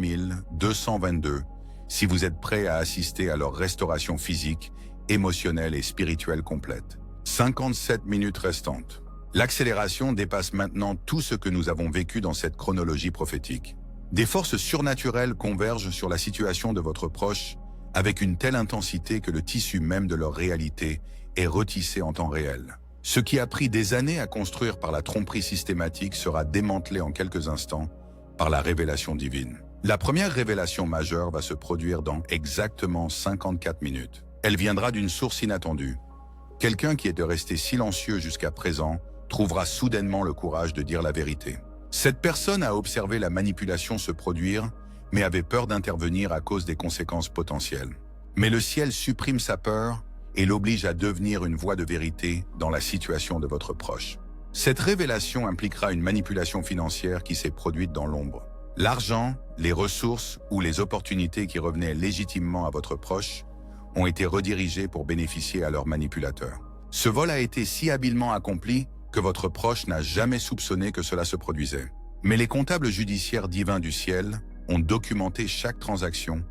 222 si vous êtes prêt à assister à leur restauration physique, émotionnelle et spirituelle complète. 57 minutes restantes. L'accélération dépasse maintenant tout ce que nous avons vécu dans cette chronologie prophétique. Des forces surnaturelles convergent sur la situation de votre proche avec une telle intensité que le tissu même de leur réalité est retissé en temps réel. Ce qui a pris des années à construire par la tromperie systématique sera démantelé en quelques instants par la révélation divine. La première révélation majeure va se produire dans exactement 54 minutes. Elle viendra d'une source inattendue. Quelqu'un qui était resté silencieux jusqu'à présent trouvera soudainement le courage de dire la vérité. Cette personne a observé la manipulation se produire, mais avait peur d'intervenir à cause des conséquences potentielles. Mais le ciel supprime sa peur et l'oblige à devenir une voix de vérité dans la situation de votre proche. Cette révélation impliquera une manipulation financière qui s'est produite dans l'ombre. L'argent, les ressources ou les opportunités qui revenaient légitimement à votre proche ont été redirigés pour bénéficier à leurs manipulateurs. Ce vol a été si habilement accompli que votre proche n'a jamais soupçonné que cela se produisait. Mais les comptables judiciaires divins du ciel ont documenté chaque transaction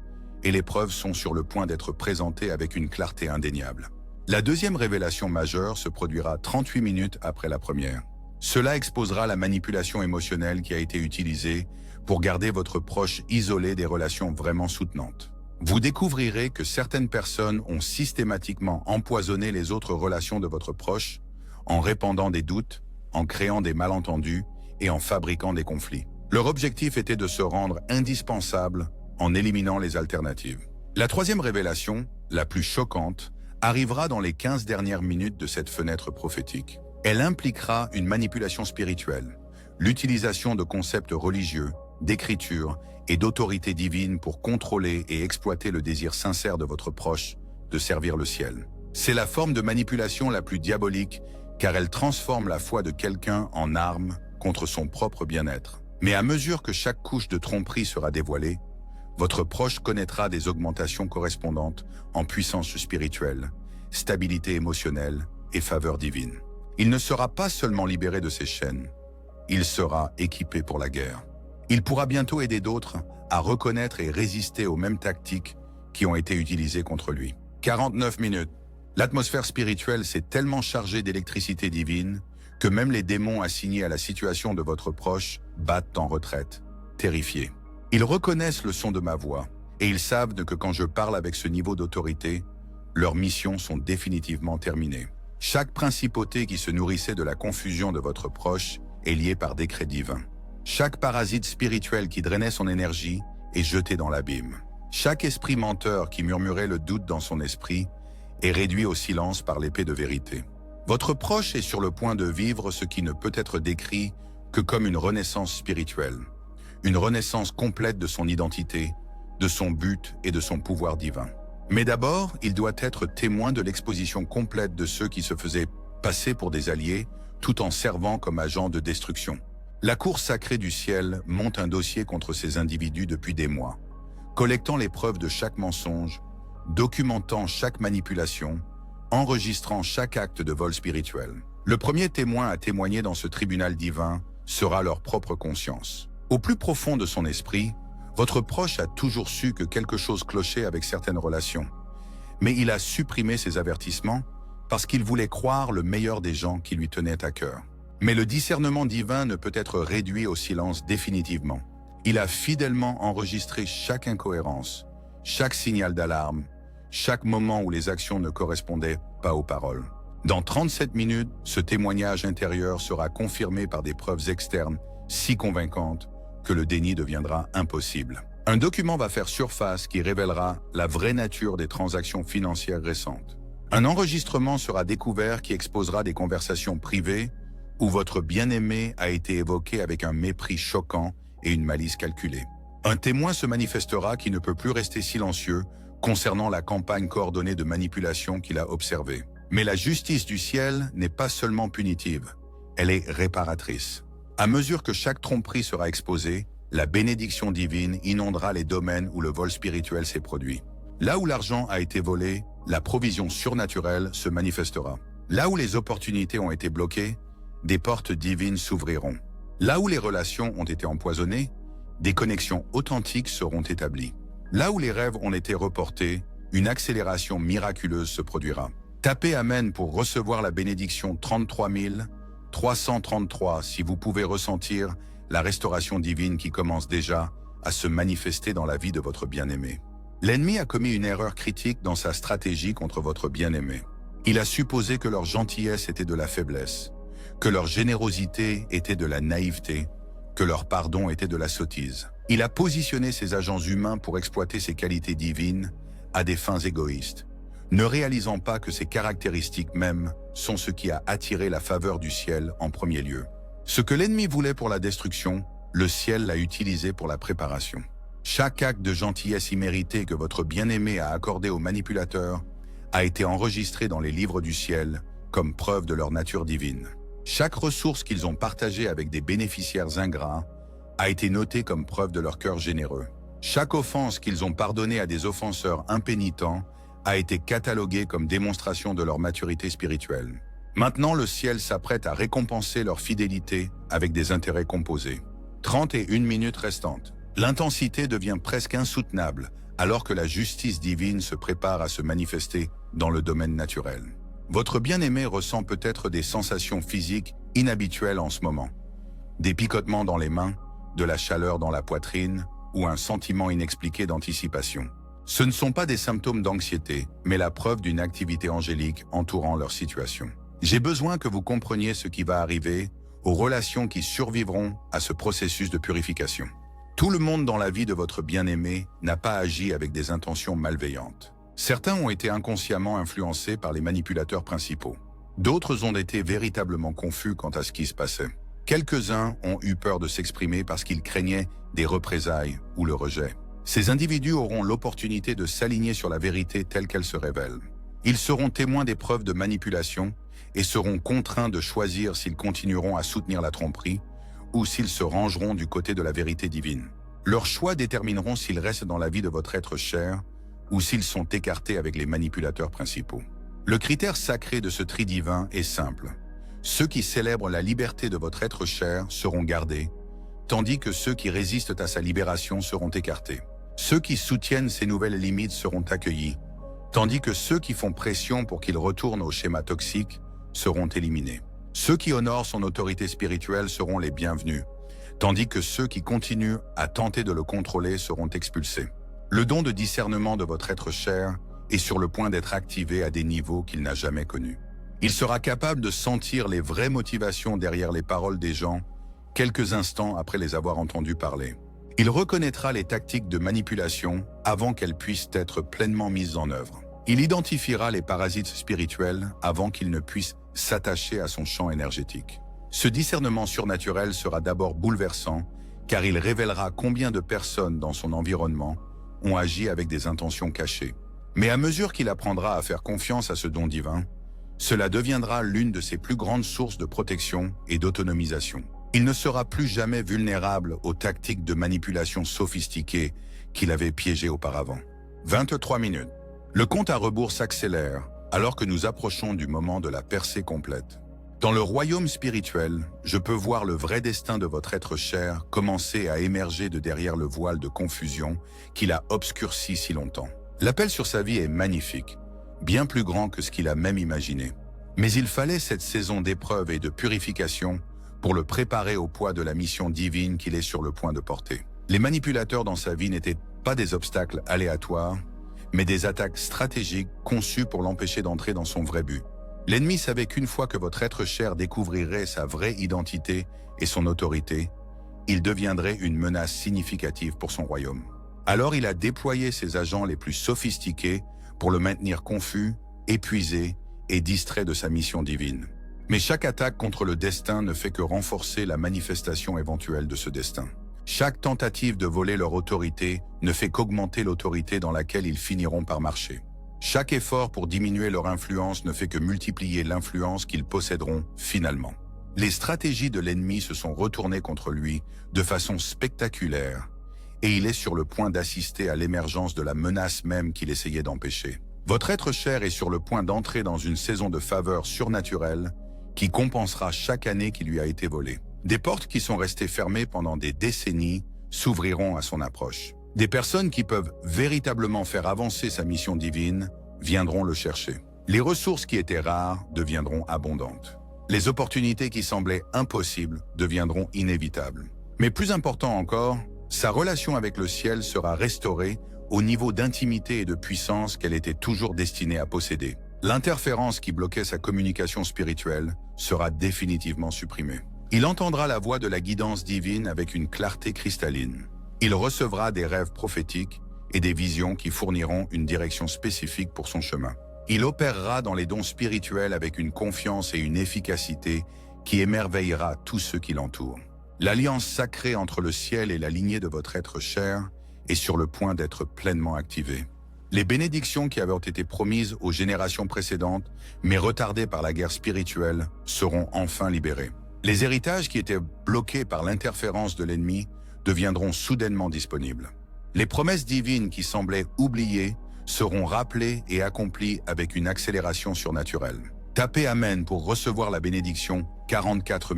et les preuves sont sur le point d'être présentées avec une clarté indéniable. La deuxième révélation majeure se produira 38 minutes après la première. Cela exposera la manipulation émotionnelle qui a été utilisée pour garder votre proche isolé des relations vraiment soutenantes. Vous découvrirez que certaines personnes ont systématiquement empoisonné les autres relations de votre proche en répandant des doutes, en créant des malentendus et en fabriquant des conflits. Leur objectif était de se rendre indispensable en éliminant les alternatives. La troisième révélation, la plus choquante, arrivera dans les 15 dernières minutes de cette fenêtre prophétique. Elle impliquera une manipulation spirituelle, l'utilisation de concepts religieux, d'écriture et d'autorité divine pour contrôler et exploiter le désir sincère de votre proche de servir le ciel. C'est la forme de manipulation la plus diabolique car elle transforme la foi de quelqu'un en arme contre son propre bien-être. Mais à mesure que chaque couche de tromperie sera dévoilée, votre proche connaîtra des augmentations correspondantes en puissance spirituelle, stabilité émotionnelle et faveur divine. Il ne sera pas seulement libéré de ses chaînes, il sera équipé pour la guerre. Il pourra bientôt aider d'autres à reconnaître et résister aux mêmes tactiques qui ont été utilisées contre lui. 49 minutes. L'atmosphère spirituelle s'est tellement chargée d'électricité divine que même les démons assignés à la situation de votre proche battent en retraite, terrifiés. Ils reconnaissent le son de ma voix et ils savent que quand je parle avec ce niveau d'autorité, leurs missions sont définitivement terminées. Chaque principauté qui se nourrissait de la confusion de votre proche est liée par décret divin. Chaque parasite spirituel qui drainait son énergie est jeté dans l'abîme. Chaque esprit menteur qui murmurait le doute dans son esprit est réduit au silence par l'épée de vérité. Votre proche est sur le point de vivre ce qui ne peut être décrit que comme une renaissance spirituelle. Une renaissance complète de son identité, de son but et de son pouvoir divin. Mais d'abord, il doit être témoin de l'exposition complète de ceux qui se faisaient passer pour des alliés tout en servant comme agent de destruction. La cour sacrée du ciel monte un dossier contre ces individus depuis des mois, collectant les preuves de chaque mensonge, documentant chaque manipulation, enregistrant chaque acte de vol spirituel. Le premier témoin à témoigner dans ce tribunal divin sera leur propre conscience. Au plus profond de son esprit, votre proche a toujours su que quelque chose clochait avec certaines relations, mais il a supprimé ces avertissements parce qu'il voulait croire le meilleur des gens qui lui tenaient à cœur. Mais le discernement divin ne peut être réduit au silence définitivement. Il a fidèlement enregistré chaque incohérence, chaque signal d'alarme, chaque moment où les actions ne correspondaient pas aux paroles. Dans 37 minutes, ce témoignage intérieur sera confirmé par des preuves externes si convaincantes que le déni deviendra impossible. Un document va faire surface qui révélera la vraie nature des transactions financières récentes. Un enregistrement sera découvert qui exposera des conversations privées où votre bien-aimé a été évoqué avec un mépris choquant et une malice calculée. Un témoin se manifestera qui ne peut plus rester silencieux concernant la campagne coordonnée de manipulation qu'il a observée. Mais la justice du ciel n'est pas seulement punitive, elle est réparatrice. À mesure que chaque tromperie sera exposée, la bénédiction divine inondera les domaines où le vol spirituel s'est produit. Là où l'argent a été volé, la provision surnaturelle se manifestera. Là où les opportunités ont été bloquées, des portes divines s'ouvriront. Là où les relations ont été empoisonnées, des connexions authentiques seront établies. Là où les rêves ont été reportés, une accélération miraculeuse se produira. Tapez Amen pour recevoir la bénédiction 33 333 si vous pouvez ressentir la restauration divine qui commence déjà à se manifester dans la vie de votre bien-aimé. L'ennemi a commis une erreur critique dans sa stratégie contre votre bien-aimé. Il a supposé que leur gentillesse était de la faiblesse, que leur générosité était de la naïveté, que leur pardon était de la sottise. Il a positionné ses agents humains pour exploiter ses qualités divines à des fins égoïstes, ne réalisant pas que ces caractéristiques mêmes sont ce qui a attiré la faveur du ciel en premier lieu. Ce que l'ennemi voulait pour la destruction, le ciel l'a utilisé pour la préparation. Chaque acte de gentillesse immérité que votre bien-aimé a accordé aux manipulateurs a été enregistré dans les livres du ciel comme preuve de leur nature divine. Chaque ressource qu'ils ont partagée avec des bénéficiaires ingrats a été notée comme preuve de leur cœur généreux. Chaque offense qu'ils ont pardonnée à des offenseurs impénitents a été cataloguée comme démonstration de leur maturité spirituelle. Maintenant, le ciel s'apprête à récompenser leur fidélité avec des intérêts composés. 31 minutes restantes. L'intensité devient presque insoutenable alors que la justice divine se prépare à se manifester dans le domaine naturel. Votre bien-aimé ressent peut-être des sensations physiques inhabituelles en ce moment. Des picotements dans les mains, de la chaleur dans la poitrine ou un sentiment inexpliqué d'anticipation. Ce ne sont pas des symptômes d'anxiété, mais la preuve d'une activité angélique entourant leur situation. J'ai besoin que vous compreniez ce qui va arriver aux relations qui survivront à ce processus de purification. Tout le monde dans la vie de votre bien-aimé n'a pas agi avec des intentions malveillantes. Certains ont été inconsciemment influencés par les manipulateurs principaux. D'autres ont été véritablement confus quant à ce qui se passait. Quelques-uns ont eu peur de s'exprimer parce qu'ils craignaient des représailles ou le rejet. Ces individus auront l'opportunité de s'aligner sur la vérité telle qu'elle se révèle. Ils seront témoins des preuves de manipulation et seront contraints de choisir s'ils continueront à soutenir la tromperie ou s'ils se rangeront du côté de la vérité divine. Leurs choix détermineront s'ils restent dans la vie de votre être cher ou s'ils sont écartés avec les manipulateurs principaux. Le critère sacré de ce tri divin est simple. Ceux qui célèbrent la liberté de votre être cher seront gardés, tandis que ceux qui résistent à sa libération seront écartés. Ceux qui soutiennent ces nouvelles limites seront accueillis, tandis que ceux qui font pression pour qu'il retourne au schéma toxique seront éliminés. Ceux qui honorent son autorité spirituelle seront les bienvenus, tandis que ceux qui continuent à tenter de le contrôler seront expulsés. Le don de discernement de votre être cher est sur le point d'être activé à des niveaux qu'il n'a jamais connus. Il sera capable de sentir les vraies motivations derrière les paroles des gens quelques instants après les avoir entendus parler. Il reconnaîtra les tactiques de manipulation avant qu'elles puissent être pleinement mises en œuvre. Il identifiera les parasites spirituels avant qu'ils ne puissent s'attacher à son champ énergétique. Ce discernement surnaturel sera d'abord bouleversant, car il révélera combien de personnes dans son environnement ont agi avec des intentions cachées. Mais à mesure qu'il apprendra à faire confiance à ce don divin, Cela deviendra l'une de ses plus grandes sources de protection et d'autonomisation. Il ne sera plus jamais vulnérable aux tactiques de manipulation sophistiquées qu'il avait piégées auparavant. 23 minutes. Le compte à rebours s'accélère alors que nous approchons du moment de la percée complète. Dans le royaume spirituel, je peux voir le vrai destin de votre être cher commencer à émerger de derrière le voile de confusion qu'il a obscurci si longtemps. L'appel sur sa vie est magnifique, bien plus grand que ce qu'il a même imaginé. Mais il fallait cette saison d'épreuve et de purification pour le préparer au poids de la mission divine qu'il est sur le point de porter. Les manipulateurs dans sa vie n'étaient pas des obstacles aléatoires, mais des attaques stratégiques conçues pour l'empêcher d'entrer dans son vrai but. L'ennemi savait qu'une fois que votre être cher découvrirait sa vraie identité et son autorité, il deviendrait une menace significative pour son royaume. Alors il a déployé ses agents les plus sophistiqués pour le maintenir confus, épuisé et distrait de sa mission divine. Mais chaque attaque contre le destin ne fait que renforcer la manifestation éventuelle de ce destin. Chaque tentative de voler leur autorité ne fait qu'augmenter l'autorité dans laquelle ils finiront par marcher. Chaque effort pour diminuer leur influence ne fait que multiplier l'influence qu'ils posséderont finalement. Les stratégies de l'ennemi se sont retournées contre lui de façon spectaculaire et il est sur le point d'assister à l'émergence de la menace même qu'il essayait d'empêcher. Votre être cher est sur le point d'entrer dans une saison de faveur surnaturelle qui compensera chaque année qui lui a été volée. Des portes qui sont restées fermées pendant des décennies s'ouvriront à son approche. Des personnes qui peuvent véritablement faire avancer sa mission divine viendront le chercher. Les ressources qui étaient rares deviendront abondantes. Les opportunités qui semblaient impossibles deviendront inévitables. Mais plus important encore, sa relation avec le ciel sera restaurée au niveau d'intimité et de puissance qu'elle était toujours destinée à posséder. L'interférence qui bloquait sa communication spirituelle sera définitivement supprimée. Il entendra la voix de la guidance divine avec une clarté cristalline. Il recevra des rêves prophétiques et des visions qui fourniront une direction spécifique pour son chemin. Il opérera dans les dons spirituels avec une confiance et une efficacité qui émerveillera tous ceux qui l'entourent. L'alliance sacrée entre le ciel et la lignée de votre être cher est sur le point d'être pleinement activée. Les bénédictions qui avaient été promises aux générations précédentes, mais retardées par la guerre spirituelle, seront enfin libérées. Les héritages qui étaient bloqués par l'interférence de l'ennemi deviendront soudainement disponibles. Les promesses divines qui semblaient oubliées seront rappelées et accomplies avec une accélération surnaturelle. Tapez Amen pour recevoir la bénédiction 44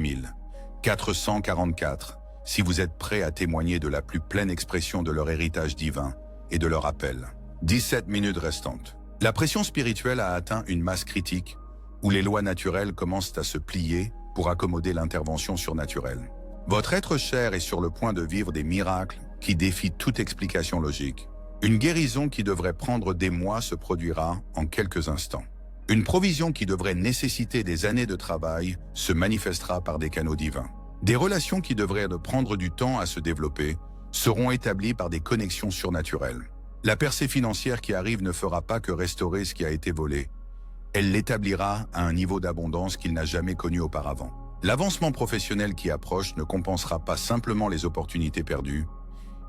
444 si vous êtes prêt à témoigner de la plus pleine expression de leur héritage divin et de leur appel. 17 minutes restantes. La pression spirituelle a atteint une masse critique où les lois naturelles commencent à se plier pour accommoder l'intervention surnaturelle. Votre être cher est sur le point de vivre des miracles qui défient toute explication logique. Une guérison qui devrait prendre des mois se produira en quelques instants. Une provision qui devrait nécessiter des années de travail se manifestera par des canaux divins. Des relations qui devraient prendre du temps à se développer seront établies par des connexions surnaturelles. La percée financière qui arrive ne fera pas que restaurer ce qui a été volé. Elle l'établira à un niveau d'abondance qu'il n'a jamais connu auparavant. L'avancement professionnel qui approche ne compensera pas simplement les opportunités perdues,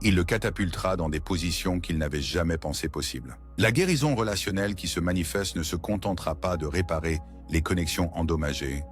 il le catapultera dans des positions qu'il n'avait jamais pensé possibles. La guérison relationnelle qui se manifeste ne se contentera pas de réparer les connexions endommagées,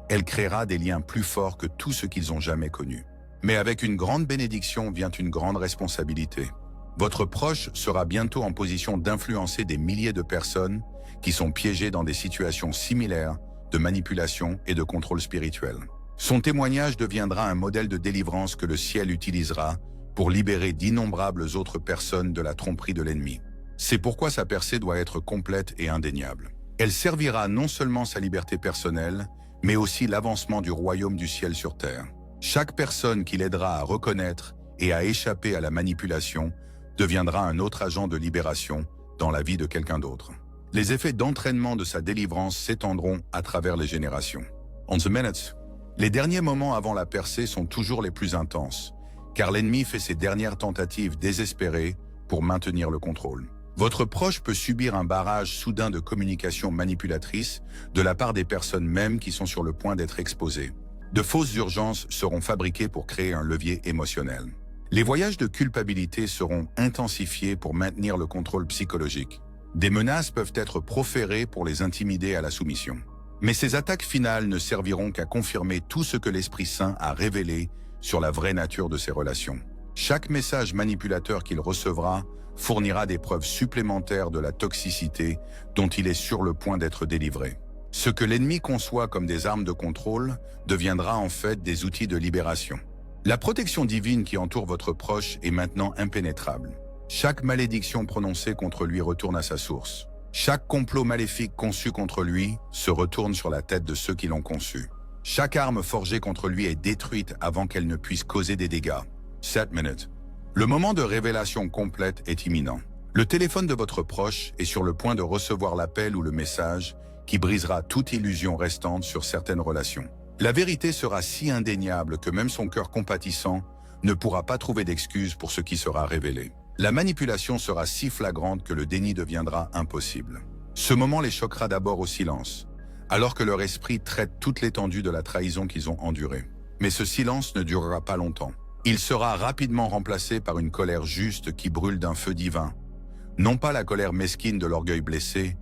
elle créera des liens plus forts que tout ce qu'ils ont jamais connu. Mais avec une grande bénédiction vient une grande responsabilité. Votre proche sera bientôt en position d'influencer des milliers de personnes qui sont piégées dans des situations similaires de manipulation et de contrôle spirituel. Son témoignage deviendra un modèle de délivrance que le ciel utilisera pour libérer d'innombrables autres personnes de la tromperie de l'ennemi. C'est pourquoi sa percée doit être complète et indéniable. Elle servira non seulement sa liberté personnelle, mais aussi l'avancement du royaume du ciel sur terre. Chaque personne qui l'aidera à reconnaître et à échapper à la manipulation deviendra un autre agent de libération dans la vie de quelqu'un d'autre. Les effets d'entraînement de sa délivrance s'étendront à travers les générations. On the minutes. Les derniers moments avant la percée sont toujours les plus intenses, car l'ennemi fait ses dernières tentatives désespérées pour maintenir le contrôle. Votre proche peut subir un barrage soudain de communication manipulatrice de la part des personnes mêmes qui sont sur le point d'être exposées. De fausses urgences seront fabriquées pour créer un levier émotionnel. Les voyages de culpabilité seront intensifiés pour maintenir le contrôle psychologique. Des menaces peuvent être proférées pour les intimider à la soumission. Mais ces attaques finales ne serviront qu'à confirmer tout ce que l'Esprit Saint a révélé sur la vraie nature de ces relations. Chaque message manipulateur qu'il recevra fournira des preuves supplémentaires de la toxicité dont il est sur le point d'être délivré. Ce que l'ennemi conçoit comme des armes de contrôle deviendra en fait des outils de libération. La protection divine qui entoure votre proche est maintenant impénétrable. Chaque malédiction prononcée contre lui retourne à sa source. Chaque complot maléfique conçu contre lui se retourne sur la tête de ceux qui l'ont conçu. Chaque arme forgée contre lui est détruite avant qu'elle ne puisse causer des dégâts. 7 minutes. Le moment de révélation complète est imminent. Le téléphone de votre proche est sur le point de recevoir l'appel ou le message qui brisera toute illusion restante sur certaines relations. La vérité sera si indéniable que même son cœur compatissant ne pourra pas trouver d'excuses pour ce qui sera révélé. La manipulation sera si flagrante que le déni deviendra impossible. Ce moment les choquera d'abord au silence, alors que leur esprit traite toute l'étendue de la trahison qu'ils ont endurée. Mais ce silence ne durera pas longtemps. Il sera rapidement remplacé par une colère juste qui brûle d'un feu divin. Non pas la colère mesquine de l'orgueil blessé,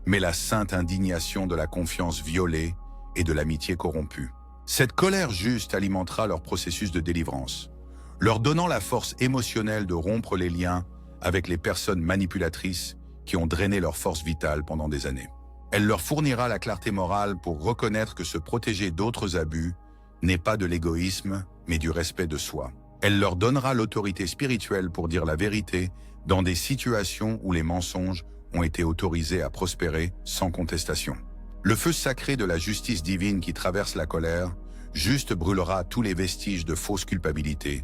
mais la sainte indignation de la confiance violée et de l'amitié corrompue. Cette colère juste alimentera leur processus de délivrance, leur donnant la force émotionnelle de rompre les liens avec les personnes manipulatrices qui ont drainé leur force vitale pendant des années. Elle leur fournira la clarté morale pour reconnaître que se protéger d'autres abus n'est pas de l'égoïsme, mais du respect de soi. Elle leur donnera l'autorité spirituelle pour dire la vérité dans des situations où les mensonges ont été autorisés à prospérer sans contestation. Le feu sacré de la justice divine qui traverse la colère juste brûlera tous les vestiges de fausse culpabilité,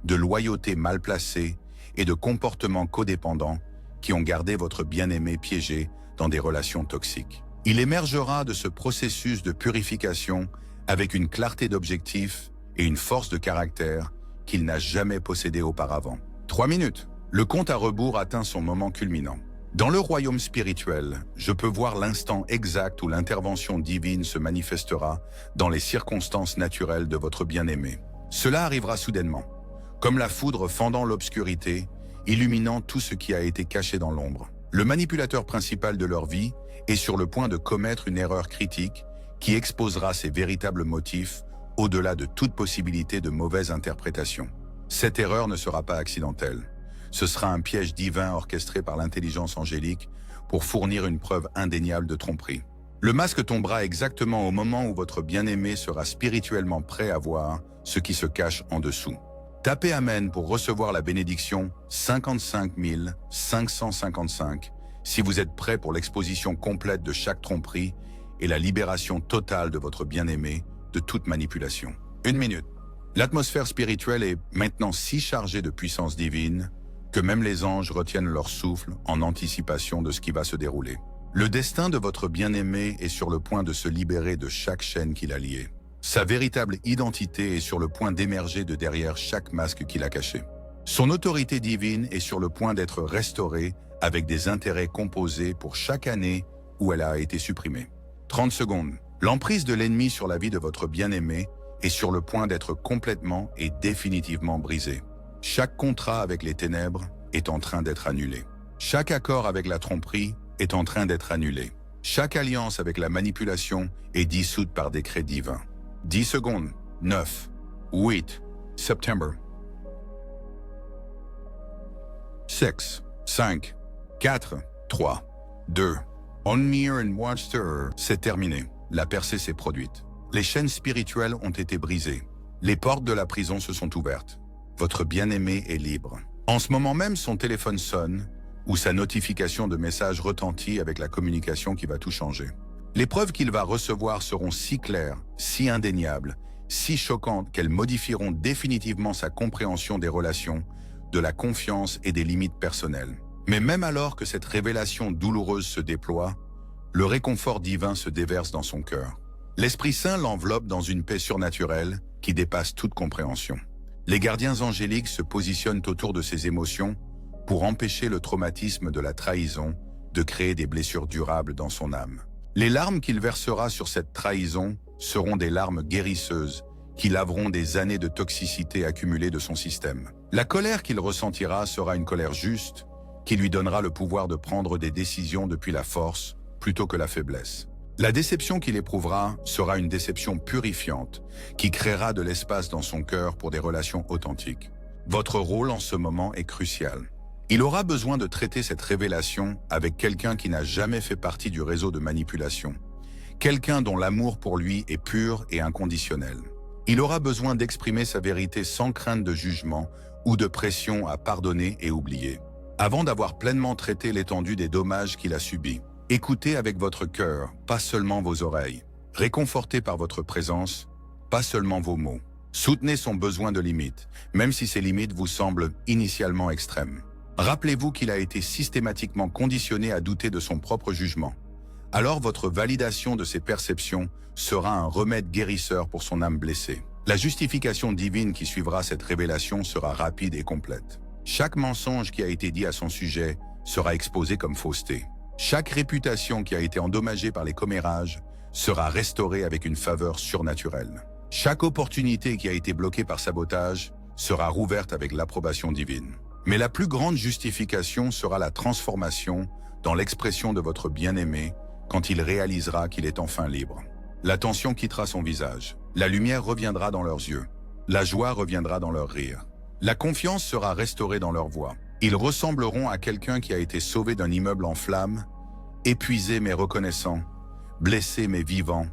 de loyauté mal placée et de comportements codépendants qui ont gardé votre bien-aimé piégé dans des relations toxiques. Il émergera de ce processus de purification avec une clarté d'objectif et une force de caractère qu'il n'a jamais possédée auparavant. 3 minutes. Le compte à rebours atteint son moment culminant. Dans le royaume spirituel, je peux voir l'instant exact où l'intervention divine se manifestera dans les circonstances naturelles de votre bien-aimé. Cela arrivera soudainement, comme la foudre fendant l'obscurité, illuminant tout ce qui a été caché dans l'ombre. Le manipulateur principal de leur vie est sur le point de commettre une erreur critique qui exposera ses véritables motifs au-delà de toute possibilité de mauvaise interprétation. Cette erreur ne sera pas accidentelle. Ce sera un piège divin orchestré par l'intelligence angélique pour fournir une preuve indéniable de tromperie. Le masque tombera exactement au moment où votre bien-aimé sera spirituellement prêt à voir ce qui se cache en dessous. Tapez Amen pour recevoir la bénédiction 55 555 si vous êtes prêt pour l'exposition complète de chaque tromperie et la libération totale de votre bien-aimé de toute manipulation. 1 minute. L'atmosphère spirituelle est maintenant si chargée de puissance divine que même les anges retiennent leur souffle en anticipation de ce qui va se dérouler. Le destin de votre bien-aimé est sur le point de se libérer de chaque chaîne qui l'a lié. Sa véritable identité est sur le point d'émerger de derrière chaque masque qu'il a caché. Son autorité divine est sur le point d'être restaurée avec des intérêts composés pour chaque année où elle a été supprimée. 30 secondes. L'emprise de l'ennemi sur la vie de votre bien-aimé est sur le point d'être complètement et définitivement brisée. Chaque contrat avec les ténèbres est en train d'être annulé. Chaque accord avec la tromperie est en train d'être annulé. Chaque alliance avec la manipulation est dissoute par décret divin. 10 secondes. 9, 8, September. 6, 5, 4, 3, 2. On near and watched her. C'est terminé. La percée s'est produite. Les chaînes spirituelles ont été brisées. Les portes de la prison se sont ouvertes. Votre bien-aimé est libre. En ce moment même, son téléphone sonne ou sa notification de message retentit avec la communication qui va tout changer. Les preuves qu'il va recevoir seront si claires, si indéniables, si choquantes qu'elles modifieront définitivement sa compréhension des relations, de la confiance et des limites personnelles. Mais même alors que cette révélation douloureuse se déploie, le réconfort divin se déverse dans son cœur. L'Esprit Saint l'enveloppe dans une paix surnaturelle qui dépasse toute compréhension. Les gardiens angéliques se positionnent autour de ses émotions pour empêcher le traumatisme de la trahison de créer des blessures durables dans son âme. Les larmes qu'il versera sur cette trahison seront des larmes guérisseuses qui laveront des années de toxicité accumulée de son système. La colère qu'il ressentira sera une colère juste qui lui donnera le pouvoir de prendre des décisions depuis la force plutôt que la faiblesse. La déception qu'il éprouvera sera une déception purifiante qui créera de l'espace dans son cœur pour des relations authentiques. Votre rôle en ce moment est crucial. Il aura besoin de traiter cette révélation avec quelqu'un qui n'a jamais fait partie du réseau de manipulation, quelqu'un dont l'amour pour lui est pur et inconditionnel. Il aura besoin d'exprimer sa vérité sans crainte de jugement ou de pression à pardonner et oublier. Avant d'avoir pleinement traité l'étendue des dommages qu'il a subis, écoutez avec votre cœur, pas seulement vos oreilles. Réconfortez par votre présence, pas seulement vos mots. Soutenez son besoin de limites, même si ces limites vous semblent initialement extrêmes. Rappelez-vous qu'il a été systématiquement conditionné à douter de son propre jugement. Alors votre validation de ses perceptions sera un remède guérisseur pour son âme blessée. La justification divine qui suivra cette révélation sera rapide et complète. Chaque mensonge qui a été dit à son sujet sera exposé comme fausseté. Chaque réputation qui a été endommagée par les commérages sera restaurée avec une faveur surnaturelle. Chaque opportunité qui a été bloquée par sabotage sera rouverte avec l'approbation divine. Mais la plus grande justification sera la transformation dans l'expression de votre bien-aimé quand il réalisera qu'il est enfin libre. La tension quittera son visage, la lumière reviendra dans leurs yeux, la joie reviendra dans leur rire. La confiance sera restaurée dans leur voix. Ils ressembleront à quelqu'un qui a été sauvé d'un immeuble en flammes, épuisé mais reconnaissant, blessé mais vivant,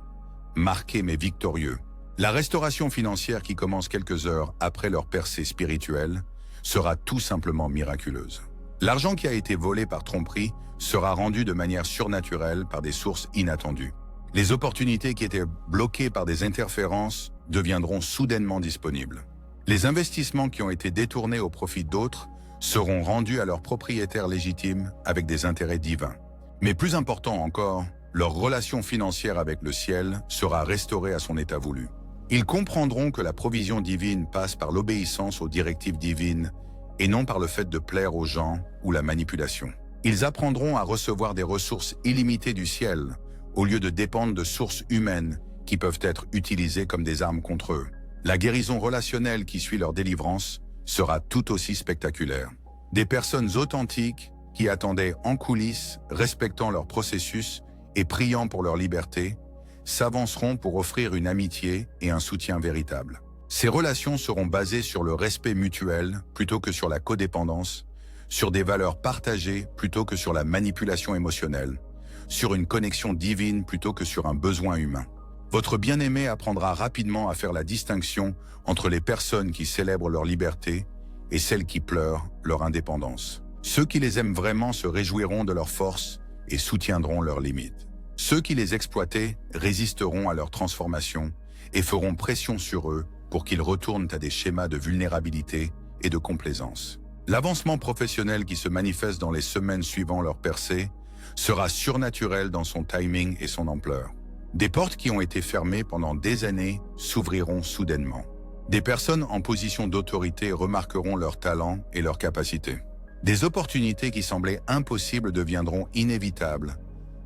marqué mais victorieux. La restauration financière qui commence quelques heures après leur percée spirituelle sera tout simplement miraculeuse. L'argent qui a été volé par tromperie sera rendu de manière surnaturelle par des sources inattendues. Les opportunités qui étaient bloquées par des interférences deviendront soudainement disponibles. Les investissements qui ont été détournés au profit d'autres seront rendus à leurs propriétaires légitimes avec des intérêts divins. Mais plus important encore, leur relation financière avec le ciel sera restaurée à son état voulu. Ils comprendront que la provision divine passe par l'obéissance aux directives divines et non par le fait de plaire aux gens ou la manipulation. Ils apprendront à recevoir des ressources illimitées du ciel au lieu de dépendre de sources humaines qui peuvent être utilisées comme des armes contre eux. La guérison relationnelle qui suit leur délivrance sera tout aussi spectaculaire. Des personnes authentiques qui attendaient en coulisses, respectant leur processus et priant pour leur liberté, s'avanceront pour offrir une amitié et un soutien véritable. Ces relations seront basées sur le respect mutuel plutôt que sur la codépendance, sur des valeurs partagées plutôt que sur la manipulation émotionnelle, sur une connexion divine plutôt que sur un besoin humain. Votre bien-aimé apprendra rapidement à faire la distinction entre les personnes qui célèbrent leur liberté et celles qui pleurent leur indépendance. Ceux qui les aiment vraiment se réjouiront de leur force et soutiendront leurs limites. Ceux qui les exploitaient résisteront à leur transformation et feront pression sur eux pour qu'ils retournent à des schémas de vulnérabilité et de complaisance. L'avancement professionnel qui se manifeste dans les semaines suivant leur percée sera surnaturel dans son timing et son ampleur. Des portes qui ont été fermées pendant des années s'ouvriront soudainement. Des personnes en position d'autorité remarqueront leurs talents et leurs capacités. Des opportunités qui semblaient impossibles deviendront inévitables,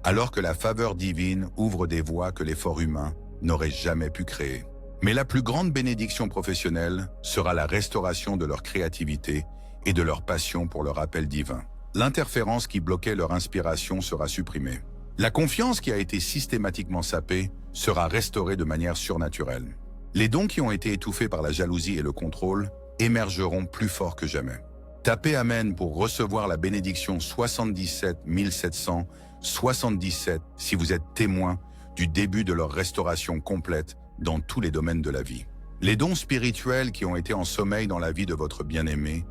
alors que la faveur divine ouvre des voies que l'effort humain n'aurait jamais pu créer. Mais la plus grande bénédiction professionnelle sera la restauration de leur créativité et de leur passion pour le rappel divin. L'interférence qui bloquait leur inspiration sera supprimée. La confiance qui a été systématiquement sapée sera restaurée de manière surnaturelle. Les dons qui ont été étouffés par la jalousie et le contrôle émergeront plus forts que jamais. Tapez Amen pour recevoir la bénédiction 77 777 si vous êtes témoin du début de leur restauration complète dans tous les domaines de la vie. Les dons spirituels qui ont été en sommeil dans la vie de votre bien-aimé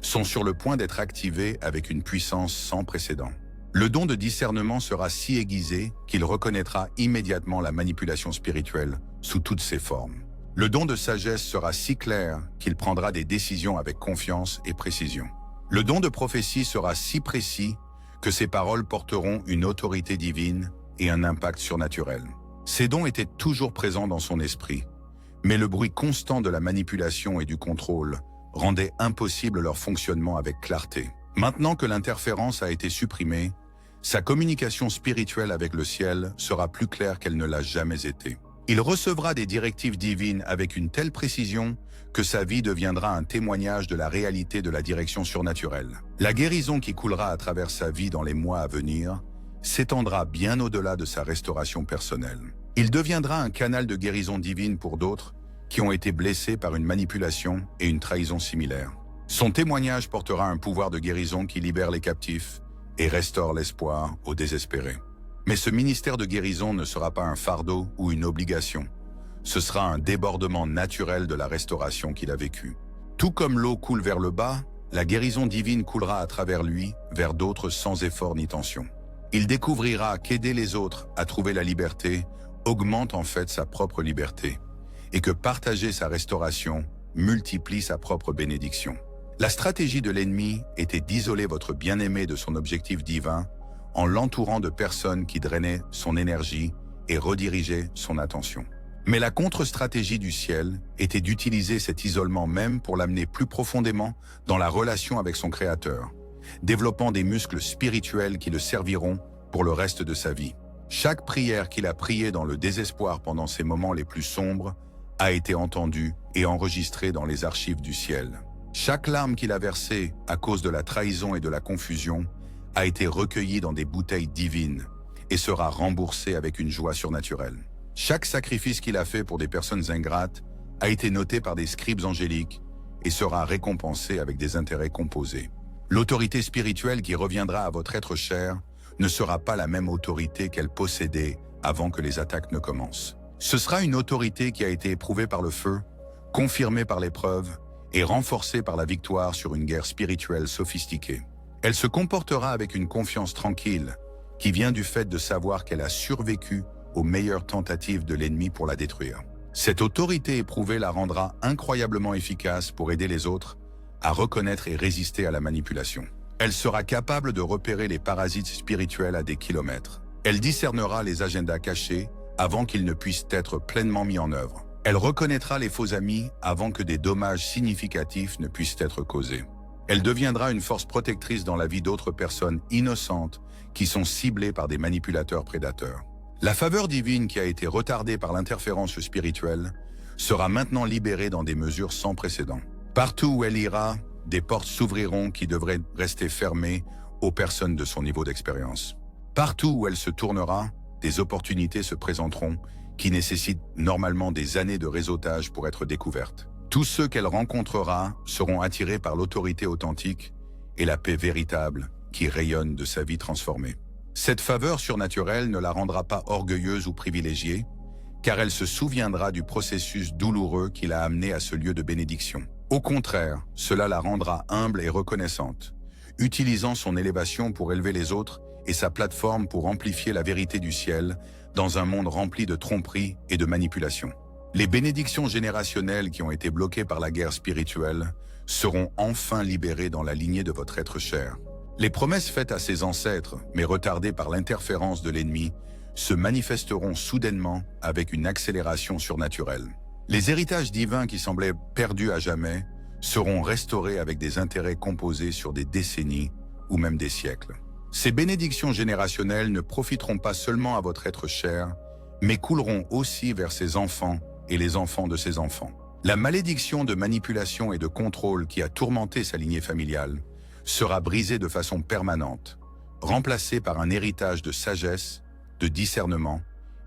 sont sur le point d'être activés avec une puissance sans précédent. Le don de discernement sera si aiguisé qu'il reconnaîtra immédiatement la manipulation spirituelle sous toutes ses formes. Le don de sagesse sera si clair qu'il prendra des décisions avec confiance et précision. Le don de prophétie sera si précis que ses paroles porteront une autorité divine et un impact surnaturel. Ces dons étaient toujours présents dans son esprit, mais le bruit constant de la manipulation et du contrôle rendait impossible leur fonctionnement avec clarté. Maintenant que l'interférence a été supprimée, sa communication spirituelle avec le ciel sera plus claire qu'elle ne l'a jamais été. Il recevra des directives divines avec une telle précision que sa vie deviendra un témoignage de la réalité de la direction surnaturelle. La guérison qui coulera à travers sa vie dans les mois à venir s'étendra bien au-delà de sa restauration personnelle. Il deviendra un canal de guérison divine pour d'autres qui ont été blessés par une manipulation et une trahison similaires. Son témoignage portera un pouvoir de guérison qui libère les captifs et restaure l'espoir aux désespérés. Mais ce ministère de guérison ne sera pas un fardeau ou une obligation. Ce sera un débordement naturel de la restauration qu'il a vécue. Tout comme l'eau coule vers le bas, la guérison divine coulera à travers lui vers d'autres sans effort ni tension. Il découvrira qu'aider les autres à trouver la liberté augmente en fait sa propre liberté et que partager sa restauration multiplie sa propre bénédiction. La stratégie de l'ennemi était d'isoler votre bien-aimé de son objectif divin en l'entourant de personnes qui drainaient son énergie et redirigeaient son attention. Mais la contre-stratégie du ciel était d'utiliser cet isolement même pour l'amener plus profondément dans la relation avec son Créateur, développant des muscles spirituels qui le serviront pour le reste de sa vie. Chaque prière qu'il a priée dans le désespoir pendant ces moments les plus sombres a été entendue et enregistrée dans les archives du ciel. Chaque larme qu'il a versée à cause de la trahison et de la confusion a été recueillie dans des bouteilles divines et sera remboursée avec une joie surnaturelle. Chaque sacrifice qu'il a fait pour des personnes ingrates a été noté par des scribes angéliques et sera récompensé avec des intérêts composés. L'autorité spirituelle qui reviendra à votre être cher ne sera pas la même autorité qu'elle possédait avant que les attaques ne commencent. Ce sera une autorité qui a été éprouvée par le feu, confirmée par l'épreuve et renforcée par la victoire sur une guerre spirituelle sophistiquée. Elle se comportera avec une confiance tranquille qui vient du fait de savoir qu'elle a survécu aux meilleures tentatives de l'ennemi pour la détruire. Cette autorité éprouvée la rendra incroyablement efficace pour aider les autres à reconnaître et résister à la manipulation. Elle sera capable de repérer les parasites spirituels à des kilomètres. Elle discernera les agendas cachés avant qu'ils ne puissent être pleinement mis en œuvre. Elle reconnaîtra les faux amis avant que des dommages significatifs ne puissent être causés. Elle deviendra une force protectrice dans la vie d'autres personnes innocentes qui sont ciblées par des manipulateurs prédateurs. La faveur divine qui a été retardée par l'interférence spirituelle sera maintenant libérée dans des mesures sans précédent. Partout où elle ira, des portes s'ouvriront qui devraient rester fermées aux personnes de son niveau d'expérience. Partout où elle se tournera, des opportunités se présenteront qui nécessitent normalement des années de réseautage pour être découvertes. Tous ceux qu'elle rencontrera seront attirés par l'autorité authentique et la paix véritable qui rayonne de sa vie transformée. Cette faveur surnaturelle ne la rendra pas orgueilleuse ou privilégiée, car elle se souviendra du processus douloureux qui l'a amenée à ce lieu de bénédiction. Au contraire, cela la rendra humble et reconnaissante, utilisant son élévation pour élever les autres et sa plateforme pour amplifier la vérité du ciel dans un monde rempli de tromperies et de manipulations. Les bénédictions générationnelles qui ont été bloquées par la guerre spirituelle seront enfin libérées dans la lignée de votre être cher. Les promesses faites à ses ancêtres, mais retardées par l'interférence de l'ennemi, se manifesteront soudainement avec une accélération surnaturelle. Les héritages divins qui semblaient perdus à jamais seront restaurés avec des intérêts composés sur des décennies ou même des siècles. Ces bénédictions générationnelles ne profiteront pas seulement à votre être cher, mais couleront aussi vers ses enfants et les enfants de ses enfants. La malédiction de manipulation et de contrôle qui a tourmenté sa lignée familiale sera brisée de façon permanente, remplacée par un héritage de sagesse, de discernement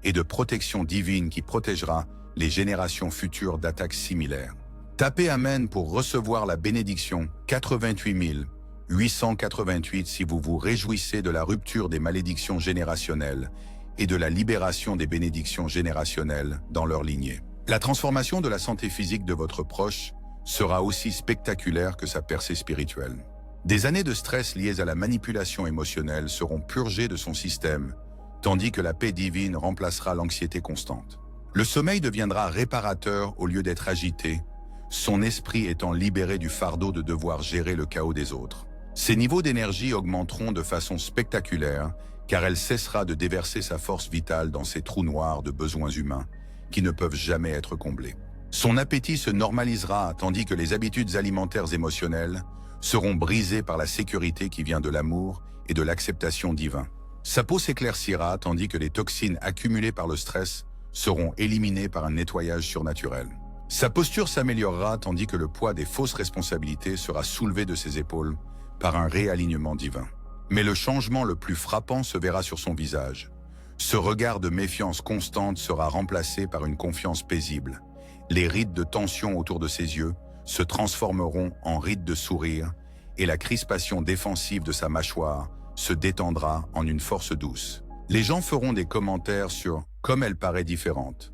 et de protection divine qui protégera les générations futures d'attaques similaires. Tapez Amen pour recevoir la bénédiction 88 888 si vous vous réjouissez de la rupture des malédictions générationnelles et de la libération des bénédictions générationnelles dans leur lignée. La transformation de la santé physique de votre proche sera aussi spectaculaire que sa percée spirituelle. Des années de stress liées à la manipulation émotionnelle seront purgées de son système, tandis que la paix divine remplacera l'anxiété constante. Le sommeil deviendra réparateur au lieu d'être agité, son esprit étant libéré du fardeau de devoir gérer le chaos des autres. Ses niveaux d'énergie augmenteront de façon spectaculaire, car elle cessera de déverser sa force vitale dans ces trous noirs de besoins humains qui ne peuvent jamais être comblés. Son appétit se normalisera, tandis que les habitudes alimentaires émotionnelles seront brisées par la sécurité qui vient de l'amour et de l'acceptation divine. Sa peau s'éclaircira, tandis que les toxines accumulées par le stress seront éliminés par un nettoyage surnaturel. Sa posture s'améliorera tandis que le poids des fausses responsabilités sera soulevé de ses épaules par un réalignement divin. Mais le changement le plus frappant se verra sur son visage. Ce regard de méfiance constante sera remplacé par une confiance paisible. Les rides de tension autour de ses yeux se transformeront en rides de sourire et la crispation défensive de sa mâchoire se détendra en une force douce. Les gens feront des commentaires sur « comme elle paraît différente »,«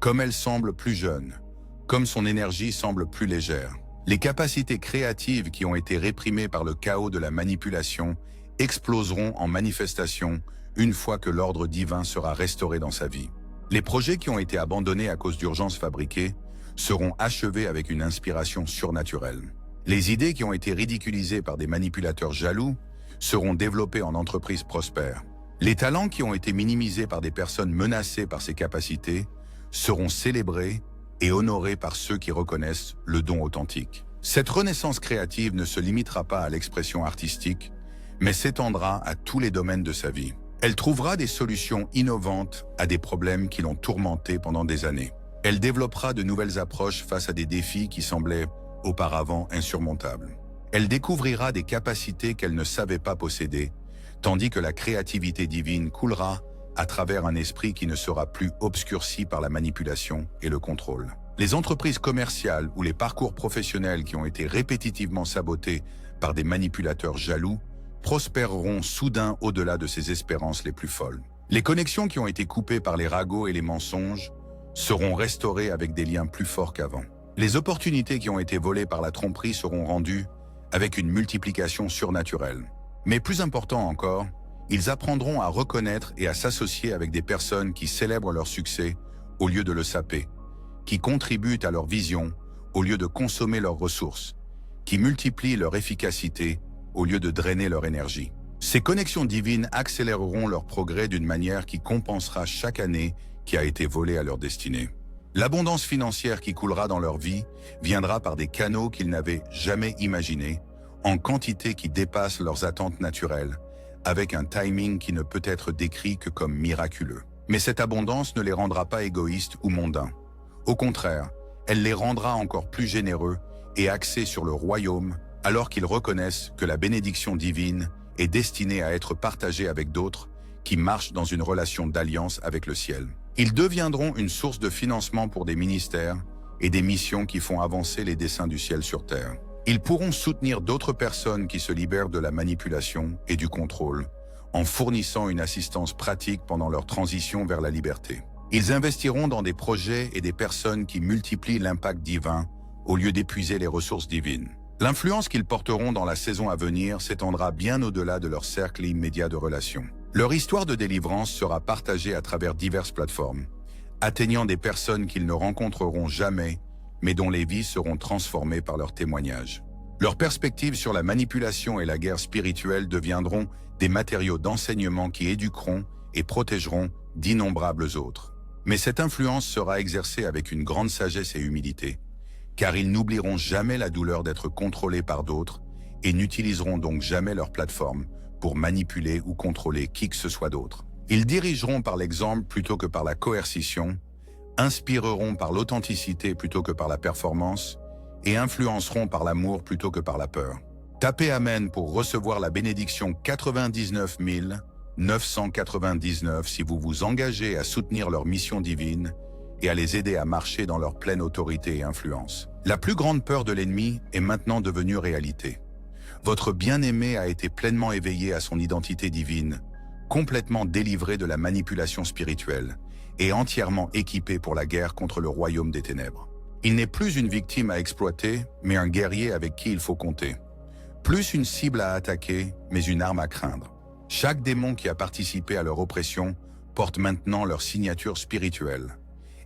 comme elle semble plus jeune », comme son énergie semble plus légère. Les capacités créatives qui ont été réprimées par le chaos de la manipulation exploseront en manifestation une fois que l'ordre divin sera restauré dans sa vie. Les projets qui ont été abandonnés à cause d'urgences fabriquées seront achevés avec une inspiration surnaturelle. Les idées qui ont été ridiculisées par des manipulateurs jaloux seront développées en entreprises prospères. Les talents qui ont été minimisés par des personnes menacées par ces capacités seront célébrés et honorés par ceux qui reconnaissent le don authentique. Cette renaissance créative ne se limitera pas à l'expression artistique, mais s'étendra à tous les domaines de sa vie. Elle trouvera des solutions innovantes à des problèmes qui l'ont tourmentée pendant des années. Elle développera de nouvelles approches face à des défis qui semblaient auparavant insurmontables. Elle découvrira des capacités qu'elle ne savait pas posséder, tandis que la créativité divine coulera à travers un esprit qui ne sera plus obscurci par la manipulation et le contrôle. Les entreprises commerciales ou les parcours professionnels qui ont été répétitivement sabotés par des manipulateurs jaloux prospéreront soudain au-delà de ses espérances les plus folles. Les connexions qui ont été coupées par les ragots et les mensonges seront restaurées avec des liens plus forts qu'avant. Les opportunités qui ont été volées par la tromperie seront rendues avec une multiplication surnaturelle. Mais plus important encore, ils apprendront à reconnaître et à s'associer avec des personnes qui célèbrent leur succès au lieu de le saper, qui contribuent à leur vision au lieu de consommer leurs ressources, qui multiplient leur efficacité au lieu de drainer leur énergie. Ces connexions divines accéléreront leur progrès d'une manière qui compensera chaque année qui a été volée à leur destinée. L'abondance financière qui coulera dans leur vie viendra par des canaux qu'ils n'avaient jamais imaginés, en quantité qui dépasse leurs attentes naturelles, avec un timing qui ne peut être décrit que comme miraculeux. Mais cette abondance ne les rendra pas égoïstes ou mondains. Au contraire, elle les rendra encore plus généreux et axés sur le royaume, alors qu'ils reconnaissent que la bénédiction divine est destinée à être partagée avec d'autres qui marchent dans une relation d'alliance avec le ciel. Ils deviendront une source de financement pour des ministères et des missions qui font avancer les desseins du ciel sur terre. Ils pourront soutenir d'autres personnes qui se libèrent de la manipulation et du contrôle, en fournissant une assistance pratique pendant leur transition vers la liberté. Ils investiront dans des projets et des personnes qui multiplient l'impact divin au lieu d'épuiser les ressources divines. L'influence qu'ils porteront dans la saison à venir s'étendra bien au-delà de leur cercle immédiat de relations. Leur histoire de délivrance sera partagée à travers diverses plateformes, atteignant des personnes qu'ils ne rencontreront jamais, mais dont les vies seront transformées par leurs témoignages. Leurs perspectives sur la manipulation et la guerre spirituelle deviendront des matériaux d'enseignement qui éduqueront et protégeront d'innombrables autres. Mais cette influence sera exercée avec une grande sagesse et humilité, car ils n'oublieront jamais la douleur d'être contrôlés par d'autres et n'utiliseront donc jamais leur plateforme pour manipuler ou contrôler qui que ce soit d'autre. Ils dirigeront par l'exemple plutôt que par la coercition, inspireront par l'authenticité plutôt que par la performance et influenceront par l'amour plutôt que par la peur. Tapez Amen pour recevoir la bénédiction 99 999 si vous vous engagez à soutenir leur mission divine et à les aider à marcher dans leur pleine autorité et influence. La plus grande peur de l'ennemi est maintenant devenue réalité. Votre bien-aimé a été pleinement éveillé à son identité divine, complètement délivré de la manipulation spirituelle et entièrement équipé pour la guerre contre le royaume des ténèbres. Il n'est plus une victime à exploiter, mais un guerrier avec qui il faut compter. Plus une cible à attaquer, mais une arme à craindre. Chaque démon qui a participé à leur oppression porte maintenant leur signature spirituelle,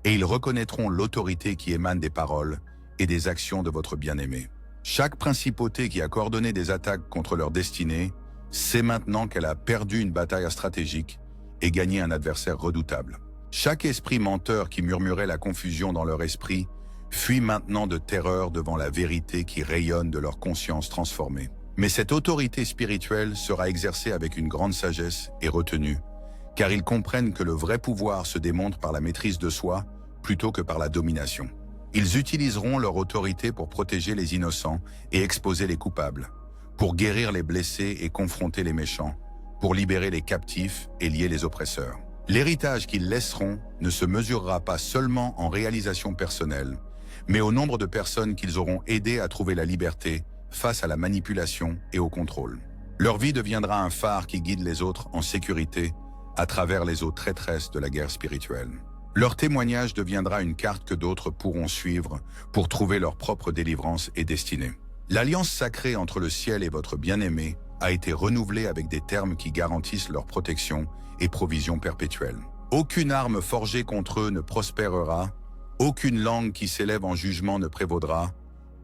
et ils reconnaîtront l'autorité qui émane des paroles et des actions de votre bien-aimé. Chaque principauté qui a coordonné des attaques contre leur destinée sait maintenant qu'elle a perdu une bataille stratégique et gagné un adversaire redoutable. Chaque esprit menteur qui murmurait la confusion dans leur esprit fuit maintenant de terreur devant la vérité qui rayonne de leur conscience transformée. Mais cette autorité spirituelle sera exercée avec une grande sagesse et retenue, car ils comprennent que le vrai pouvoir se démontre par la maîtrise de soi plutôt que par la domination. Ils utiliseront leur autorité pour protéger les innocents et exposer les coupables, pour guérir les blessés et confronter les méchants, pour libérer les captifs et lier les oppresseurs. L'héritage qu'ils laisseront ne se mesurera pas seulement en réalisation personnelle, mais au nombre de personnes qu'ils auront aidé à trouver la liberté face à la manipulation et au contrôle. Leur vie deviendra un phare qui guide les autres en sécurité à travers les eaux traîtresses de la guerre spirituelle. Leur témoignage deviendra une carte que d'autres pourront suivre pour trouver leur propre délivrance et destinée. L'alliance sacrée entre le ciel et votre bien-aimé a été renouvelée avec des termes qui garantissent leur protection et provision perpétuelle. Aucune arme forgée contre eux ne prospérera, aucune langue qui s'élève en jugement ne prévaudra,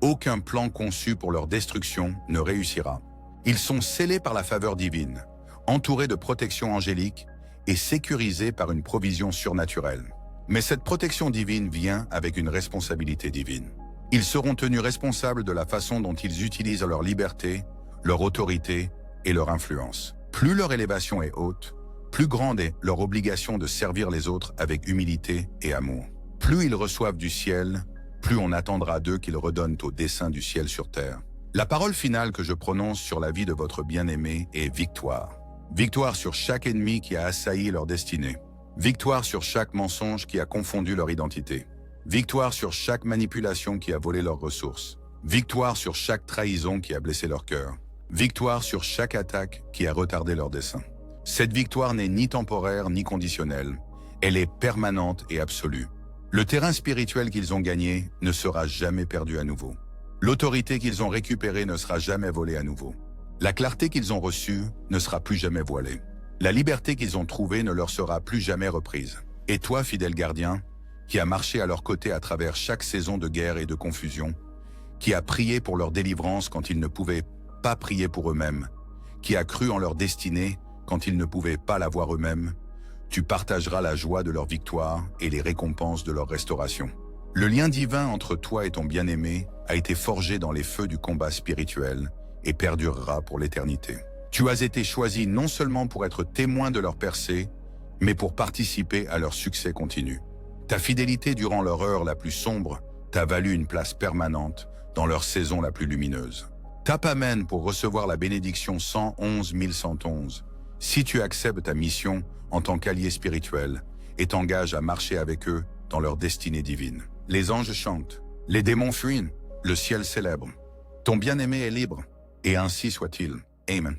aucun plan conçu pour leur destruction ne réussira. Ils sont scellés par la faveur divine, entourés de protection angélique et sécurisés par une provision surnaturelle. Mais cette protection divine vient avec une responsabilité divine. Ils seront tenus responsables de la façon dont ils utilisent leur liberté, leur autorité et leur influence. Plus leur élévation est haute, plus grande est leur obligation de servir les autres avec humilité et amour. Plus ils reçoivent du ciel, plus on attendra d'eux qu'ils redonnent au dessein du ciel sur terre. La parole finale que je prononce sur la vie de votre bien-aimé est victoire. Victoire sur chaque ennemi qui a assailli leur destinée. Victoire sur chaque mensonge qui a confondu leur identité. Victoire sur chaque manipulation qui a volé leurs ressources. Victoire sur chaque trahison qui a blessé leur cœur. Victoire sur chaque attaque qui a retardé leur dessein. Cette victoire n'est ni temporaire ni conditionnelle. Elle est permanente et absolue. Le terrain spirituel qu'ils ont gagné ne sera jamais perdu à nouveau. L'autorité qu'ils ont récupérée ne sera jamais volée à nouveau. La clarté qu'ils ont reçue ne sera plus jamais voilée. La liberté qu'ils ont trouvée ne leur sera plus jamais reprise. Et toi, fidèle gardien, qui a marché à leur côté à travers chaque saison de guerre et de confusion, qui a prié pour leur délivrance quand ils ne pouvaient pas prier pour eux-mêmes, qui a cru en leur destinée quand ils ne pouvaient pas la voir eux-mêmes, tu partageras la joie de leur victoire et les récompenses de leur restauration. Le lien divin entre toi et ton bien-aimé a été forgé dans les feux du combat spirituel et perdurera pour l'éternité. Tu as été choisi non seulement pour être témoin de leur percée, mais pour participer à leur succès continu. Ta fidélité durant leur heure la plus sombre t'a valu une place permanente dans leur saison la plus lumineuse. Tape Amen pour recevoir la bénédiction 111 111 si tu acceptes ta mission en tant qu'allié spirituel et t'engages à marcher avec eux dans leur destinée divine. Les anges chantent, les démons fuient, le ciel célèbre. Ton bien-aimé est libre, et ainsi soit-il. Amen.